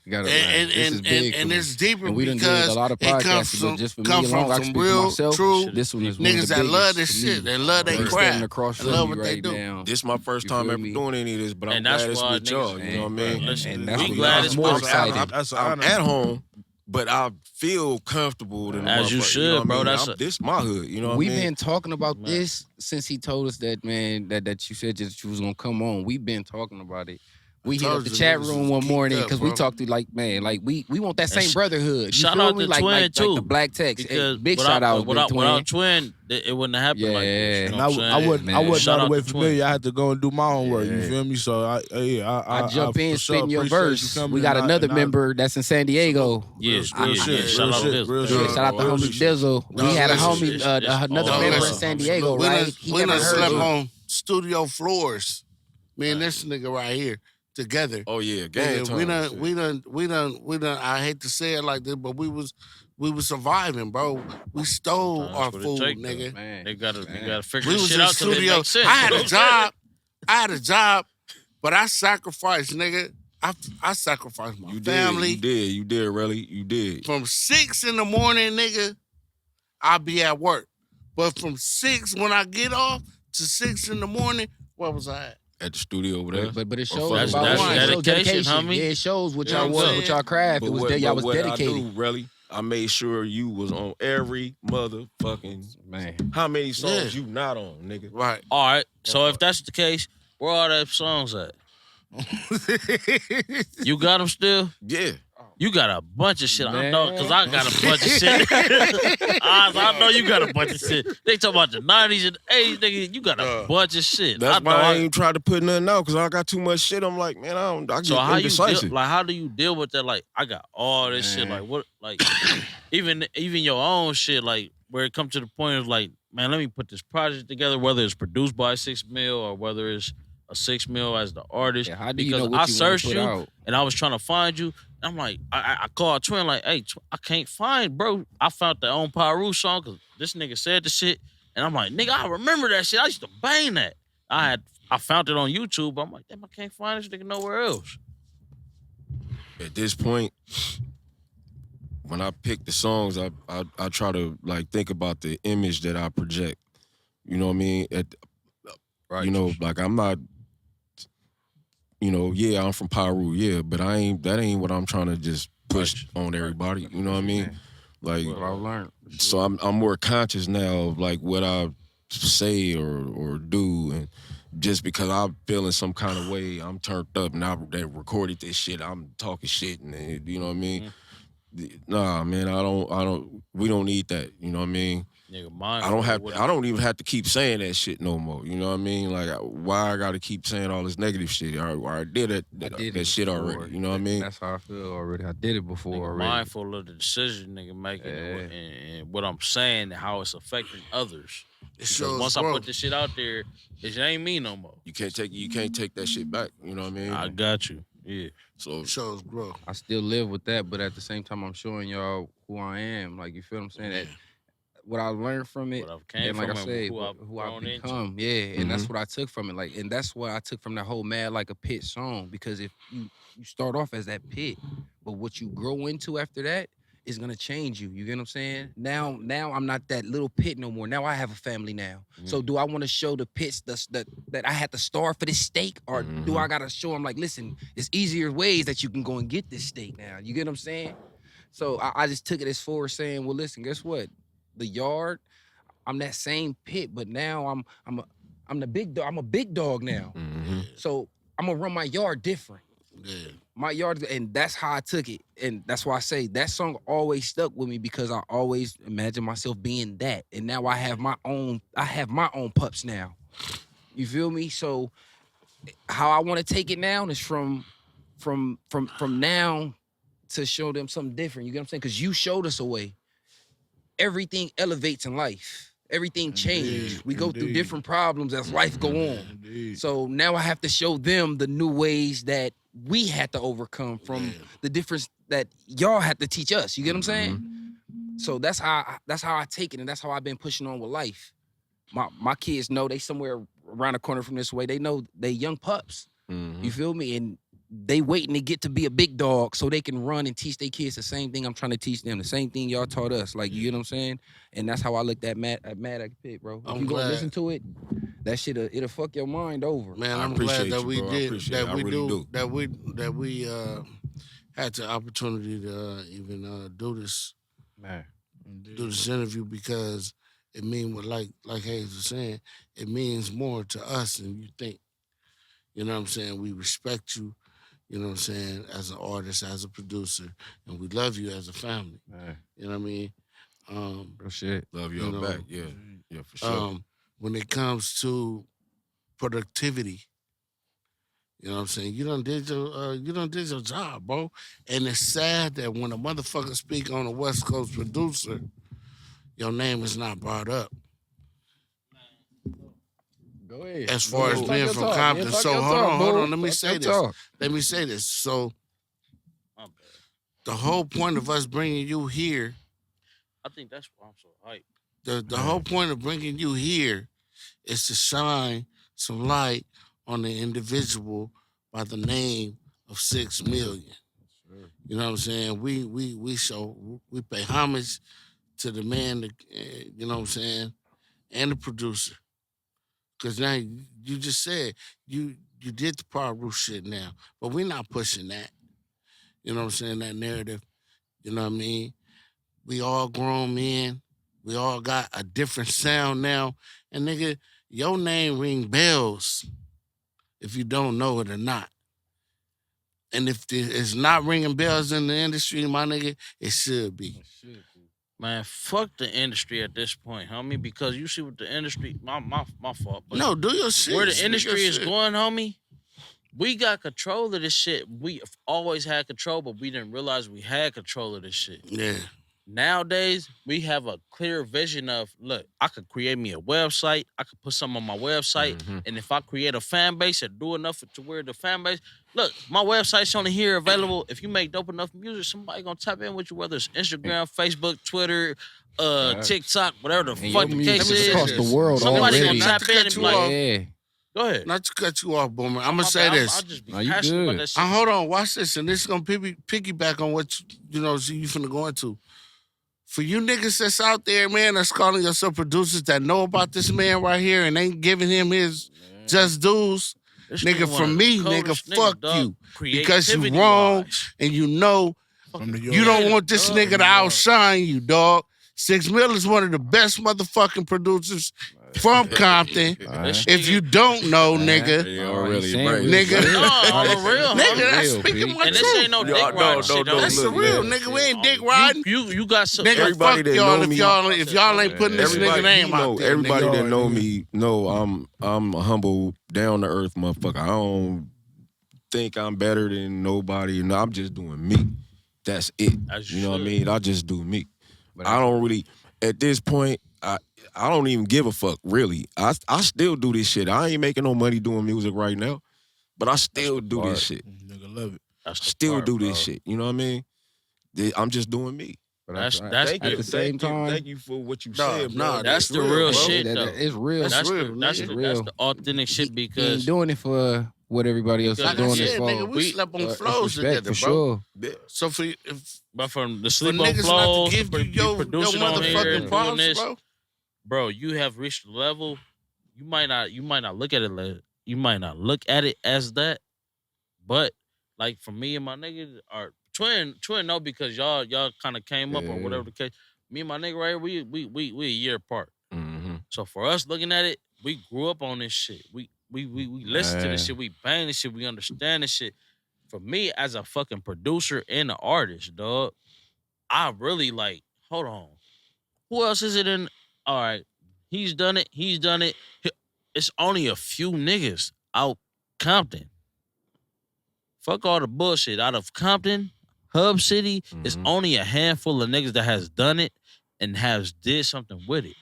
you gotta. this is big for And me. it's deeper And we done because did a lot of it comes podcasts, from, but just for come me from alone, I some speak for real, myself. true This one is one of niggas the that love biggest this for me. shit. They love their Standing craft. across They from love me what they right do. now. This my first You time feel ever me? doing any of this, but I'm And that's glad it's why with y'all. niggas- You know what I mean? Listen, And that's we what glad I'm it's more with y'all. excited. That's I'm at home, but I feel comfortable than As you motherfucker, should, know what I bro. mean? That's this my hood. You know what I We've mean? been talking about Man. this since he told us that, man, that you said that you was gonna come on. We've been talking about it. We hit told up the you chat niggas room was one geeked morning up, because we bro. talked to like, man, like we want that same sh- brotherhood. You shout feel out me? to like, Twinn, like too. the Black Text. Because Big shout out without Twin. Twin, it wouldn't have happened like this. Yeah. You And know what I'm I saying? wasn't Man. all Shout the out way to familiar. Twin. I had to go and do my homework. You Yeah. feel me? So I jump in, for sure spitting your appreciate you verse. coming We got and another I- member that's in San Diego. Yeah, Real shit, Shout real out shit, this. real Yeah, shit. shout out to Real homie shit. Dizzle. No, We had a listen, homie, it's another all member in love, San homie. Diego, We right? done, He we never done heard slept of it. on studio floors. Me and this nigga right here together. Oh yeah, gang Nigga, time. we done. I hate to say it like this, but we was surviving, bro. We stole Sometimes our what it food, take, though. nigga. Man, They gotta figure We this was shit in out till it studio. makes sense. I had You know a what I'm job. But I sacrificed, nigga. I sacrificed my family. You did, really. You did. From 6 in the morning, nigga, I'll be at work. But from 6 when I get off to 6 in the morning, where was I at? At the studio over there. But it Or shows fucking about that's one. It shows dedication, homie. Yeah, it shows what You know y'all what was, I'm what y'all craft. It was what, there. Y'all but was what dedicated. I do, really, I made sure you was on every motherfucking. Man, How many songs Yeah. you not on, nigga? Right. All right. So if that's the case, where all that songs at? You got them still? Yeah. You got a bunch of shit. I Man. know, because I got a bunch of shit. I know you got a bunch of shit. They talk about the 90s and 80s, nigga. You got a bunch of shit. That's I know why I ain't tried to put nothing out because I got too much shit. I'm like, man, I get So how you indecisive. deal, how do you deal with that? Like, I got all this shit. Man. Like, what? Like, even your own shit. Like, where it comes to the point of like, man, let me put this project together. Whether it's produced by 6 Mil or whether it's a 6 Mil as the artist. yeah, how do you because know what I you want searched to put you out? and I was trying to find you. I'm like, I called Twinn like, hey, I can't find, bro. I found the On Pyru song because this nigga said the shit. And I'm like, nigga, I remember that shit. I used to bang that. I found it on YouTube. I'm like, damn, I can't find this nigga nowhere else. At this point, when I pick the songs, I try to like think about the image that I project. You know what I mean? Right. You know, like I'm not. You know, yeah, I'm from Pyru, yeah, but that ain't what I'm trying to just push on everybody. You know what I mean? Like, What I learned. so I'm more conscious now of like what I say or do, and just because I'm feeling some kind of way, I'm turned up and I recorded this shit. I'm talking shit, and you know what I mean? Nah, man, we don't need that. You know what I mean? Nigga, mine. I don't even have to keep saying that shit no more. You know what I mean? Like, why I got to keep saying all this negative shit? I did that shit before. already. You know what I mean? That's how I feel already. I did it before Nigga, already. mindful of the decision nigga making and what I'm saying and how it's affecting others. It Because shows once I growth. put this shit out there, it ain't me no more. You can't take that shit back. You know what I mean? I got you. Yeah. So It shows growth. I still live with that, but at the same time, I'm showing y'all who I am. Like, you feel what I'm saying? That what I learned from it, What I've came and like from I and said, who I've who I've grown into. become. Yeah, and that's what I took from it. Like, and that's what I took from that whole Mad Like a Pit song. Because if you start off as that pit, but what you grow into after that is gonna change you. You get what I'm saying? Now I'm not that little pit no more. Now I have a family now. So do I want to show the pits that I had to starve for this steak, or do I gotta show them like, listen, there's easier ways that you can go and get this steak now. You get what I'm saying? So I just took it as forward saying, well, listen, guess what? The yard, I'm that same pit, but now I'm the big dog. I'm a big dog now. So I'm gonna run my yard different. Yeah. My yard, and that's how I took it. And that's why I say that song always stuck with me, because I always imagined myself being that. And now I have my own pups now. You feel me? So how I want to take it now is from from now to show them something different. You get what I'm saying? Because you showed us a way. Everything elevates in life. Everything changes. We go through different problems as life go on. So now I have to show them the new ways that we had to overcome from the difference that y'all had to teach us. You get what I'm saying? So that's how I take it, and that's how I've been pushing on with life. My kids know they somewhere around the corner from this way. They know they young pups. You feel me? And they waiting to get to be a big dog so they can run and teach their kids the same thing I'm trying to teach them, the same thing y'all taught us. Like, you get what I'm saying? And that's how I looked at Mad at Pitt, bro. If you gonna listen to it, that shit it'll fuck your mind over. Man, I'm glad that we did that we had the opportunity to even do this interview, because it means what, like Hayes was saying, it means more to us than you think. You know what I'm saying? We respect you, you know what I'm saying, as an artist, as a producer, and we love you as a family. You know what I mean? Real shit. Love y'all back. Yeah, for sure. When it comes to productivity, you know what I'm saying, you done did your job, bro. And it's sad that when a motherfucker speak on a West Coast producer, your name is not brought up. Go ahead. As far as being from Compton. So hold on. Let me say this. So the whole point of us bringing you here, I think that's why I'm so hyped. The whole point of bringing you here is to shine some light on the individual by the name of 6 Million. You know what I'm saying? We pay homage to the man, you know what I'm saying, and the producer. Because now you just said you did the Paru shit now, but we're not pushing that. You know what I'm saying? That narrative. You know what I mean? We all grown men. We all got a different sound now. And nigga, your name ring bells if you don't know it or not. And if it's not ringing bells in the industry, my nigga, it should be. Man, fuck the industry at this point, homie, because you see what the industry, my fault. But no, do your shit. Where the industry is going, homie, we got control of this shit. We always had control, but we didn't realize we had control of this shit. Yeah. Nowadays, we have a clear vision of, look, I could create me a website. I could put something on my website. And if I create a fan base and do enough to where the fan base, look, my website's only here available. If you make dope enough music, somebody gonna tap in with you, whether it's Instagram, Facebook, Twitter, TikTok, whatever the fuck the case is. Across the world Somebody already. gonna tap in and be like, go ahead. Not to cut you off, Boomer. I'm gonna say this. I'll just be passionate about that shit. Hold on, watch this, and this is gonna piggyback on what you finna go into. For you niggas that's out there, man, that's calling yourself producers that know about this man right here and ain't giving him his just dues, nigga, from me, nigga, fuck you. Because you wrong and you know you don't want this nigga to outshine you, dog. 6 Mill is one of the best motherfucking producers from Compton. If you don't know, nigga. Nigga. No, on the real. Nigga, that's speaking my and truth. this ain't no dick riding shit, though. That's the real, nigga. We ain't dick riding. You got some. Nigga, everybody fuck y'all if y'all ain't putting this nigga name out there. Everybody that know me know I'm a humble, down to earth motherfucker. I don't think I'm better than nobody. No, I'm just doing me. That's it. You know what I mean? I just do me. I don't really, at this point, I don't even give a fuck, really. I still do this shit. I ain't making no money doing music right now, but I still do this shit. Nigga love it. I still do this shit. You know what I mean? I'm just doing me. That's at the same time. Thank you for what you said, bro. No, that's the real shit, though. It's real. That's the authentic shit, because you ain't doing it for what everybody else is doing it for. Nigga, we slept on flows together, for bro. Sure. So but from the sleep on niggas flows, not to give you your motherfucking props, bro, you have reached a level. You might not look at it. You might not look at it as that, but like for me and my nigga, or Twinn know, because y'all kind of came up or whatever the case. Me and my nigga right here, we a year apart. So for us looking at it, we grew up on this shit. We listen to this shit. We bang this shit. We understand this shit. For me, as a fucking producer and an artist, dog, I really like, hold on. Who else is it in? All right, he's done it. It's only a few niggas out Compton. Fuck all the bullshit. Out of Compton, Hub City, it's only a handful of niggas that has done it and has did something with it.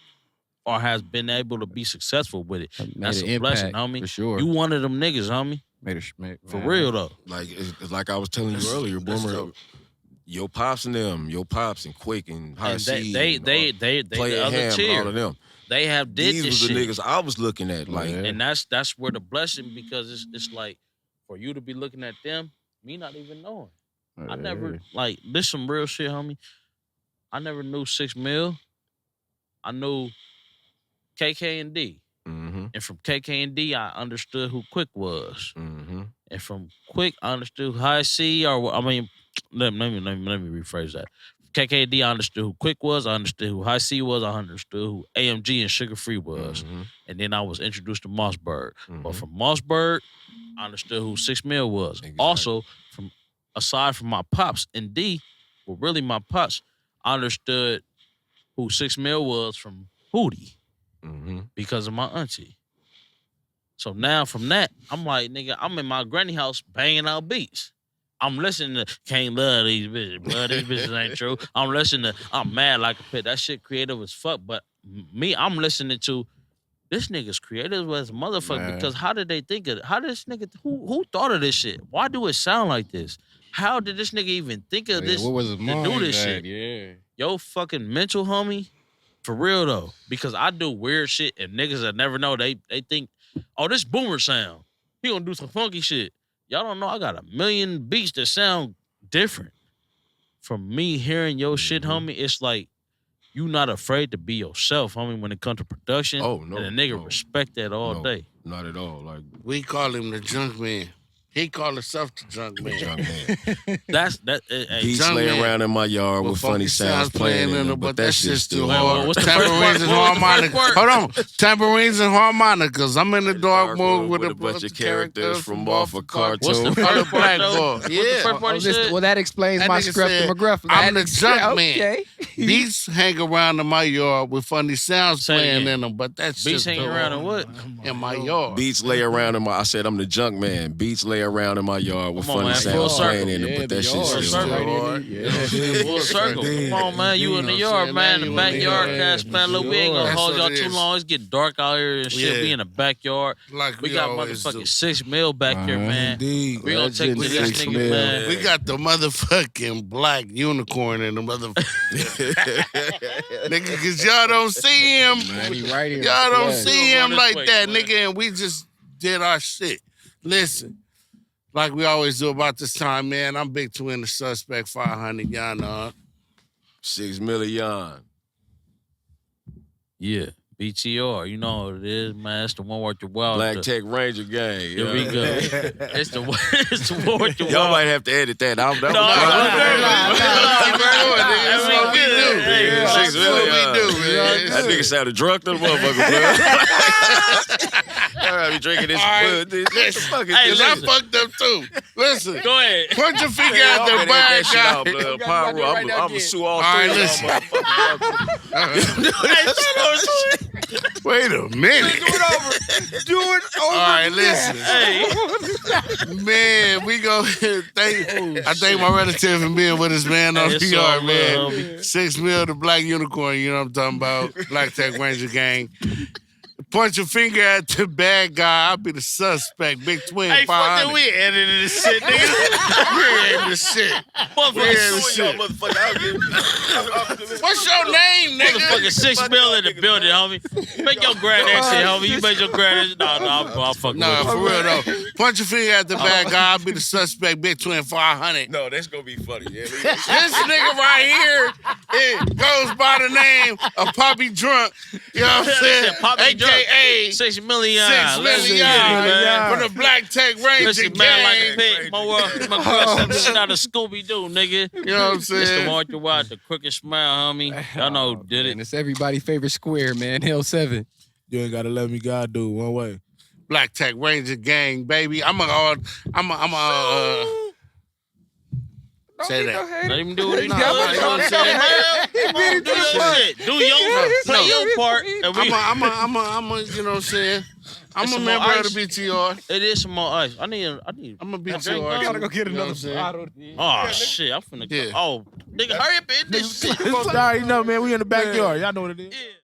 Or has been able to be successful with it. That's a blessing, homie. For sure. You one of them niggas, homie. For real, though. Like it's like I was telling you earlier, Boomer. Your pops and Quick and High C. They Play the other Ham, tier. all of them. They have did These this was the shit. niggas I was looking at. Like, And that's where the blessing, because it's like, for you to be looking at them, me not even knowing. I never, like, this some real shit, homie. I never knew 6 Mil. I knew KK and D. And from KK and D, I understood who Quick was. And from Quick, I understood who High C, or, I mean, let me rephrase that. KK and D, I understood who Quick was. I understood who High C was. I understood who AMG and Sugar Free was. And then I was introduced to Mossberg. But from Mossberg, I understood who 6 Mil was. Exactly. Also, aside from my pops and D, well, really my pops, I understood who 6 Mil was from Hootie because of my auntie. So now from that, I'm like, nigga, I'm in my granny house banging out beats. I'm listening to Can't Love These Bitches, but these bitches ain't true. I'm listening to I'm Mad Like a Pit. That shit creative as fuck. But me, I'm listening to this nigga's creative as a motherfucker, because how did they think of it? How did this nigga, who thought of this shit? Why do it sound like this? How did this nigga even think of this What was his to mind do this at? shit? Yeah. Yo fucking mental, homie. For real though. Because I do weird shit and niggas that never know, they think, oh, this Boomer sound. He gonna do some funky shit. Y'all don't know I got a million beats that sound different. From me hearing your shit, homie, it's like you not afraid to be yourself, homie, when it comes to production. Oh, no. And a nigga respect that all day. Not at all. Like, We call him the junk man. He called himself the junk man. junk man. That's Beats Junk lay man. around in my yard with funny sounds playing in them, but that shit's too still hard. What's the first Tambourines and part? harmonicas. Hold on. Tambourines and harmonicas. I'm in the dark mode with a bunch of characters from off a cartoon. What's the On the first black part, though? board. What's the Yeah. first part he said? Well, that explains That my nigga scruff said, to McGruff. I'm the junk man. Okay. Beats hang around in my yard with funny sounds Say it playing again. in them, but that's Beats just hanging too around hard. in what? In my yard. Beats lay around in my. I said I'm the junk man. Beats lay around in my yard with Come on, funny man. sounds Full playing circle. in them, but that shit's Full still circle. hard. Full circle. Come on, man. You in the You know yard, what I'm man. saying? The You in the backyard yard. cast, man. Look, we ain't gonna That's hold what y'all it too is. long. It's getting dark out here and shit. Yeah. We in the backyard. Like We got always do. motherfucking 6 Mil back here, man. Indeed. We gonna take Legend this 6 nigga, Mil. man. We got the motherfucking black unicorn in the motherfucking nigga, cause y'all don't see him. Man, he right here. Y'all don't Yeah. see Run him this like way, that, man. nigga, and we just did our shit. Listen, like we always do about this time, man. I'm Big Twinn, the suspect, 500. Y'all know. 6 million. Yeah. BTR, you know what it is, man. It's the one worth your while. Black Tech Ranger gang. Here we go. It's the one worth your Y'all while. might have to edit that. That No, was That's what we do, man. That nigga sounded drunk to the motherfucker, bro. I be drinking this All right. bud. What the fuck is Hey, this? Cause I listen. fucked up too. Listen, Go ahead. put your finger Man, out y'all the better edit bad that shit out, guy. blood. Pyro, I'm gonna sue all All three right, of listen. y'all motherfuckers. Wait a minute. Do it over. All right, listen. Hey. Man, we go I thank my relative and being with us, man, on the It's yard, all man. love, homie. 6 Mil, the Black Unicorn, you know what I'm talking about. Black Tech Ranger Gang. Point your finger at the bad guy. I'll be the suspect. Big Twinn, Hey, fuck that. 500. We edited this shit, nigga. We're in the shit. Motherfucker, shit. What's your name, nigga? motherfucking 6 Mil in the building, homie. Make your grad that shit, homie. You make your grad that. No, I'm fucking Nah, with for you. real though. Point your finger at the bad guy. I'll be the suspect. Big Twinn, 500. No, that's gonna be funny. Yeah, This nigga right here, it goes by the name of Poppy Drunk. You know what I'm saying? Listen, Poppy Drunk. AKA 6 million. 6 million man. for the Black Tech Ranger Listen, man, like a Gang. pit. My girl said this is not a Scooby-Doo, nigga. You know what I'm It's the saying? Mark your Wild, the crooked smile, homie. Y'all know who did And it. it's everybody's favorite square, man. Hell 7. You ain't gotta let me God do one way. Black Tech Ranger Gang, baby. Say that. Let him do what he Nah, does. you know what I'm saying? Do your shit. Do your play your part. And we, I'm a, you know what I'm saying? I'm It's a some member more of ice. the BTR. it is some more ice. I need. I'm a drink BTR. one. Gotta go get another bottle. Oh shit! I'm finna. Yeah. Oh, nigga, hurry up and eat this shit. Y'all already know, man. We in the backyard. Y'all know what it is. Yeah.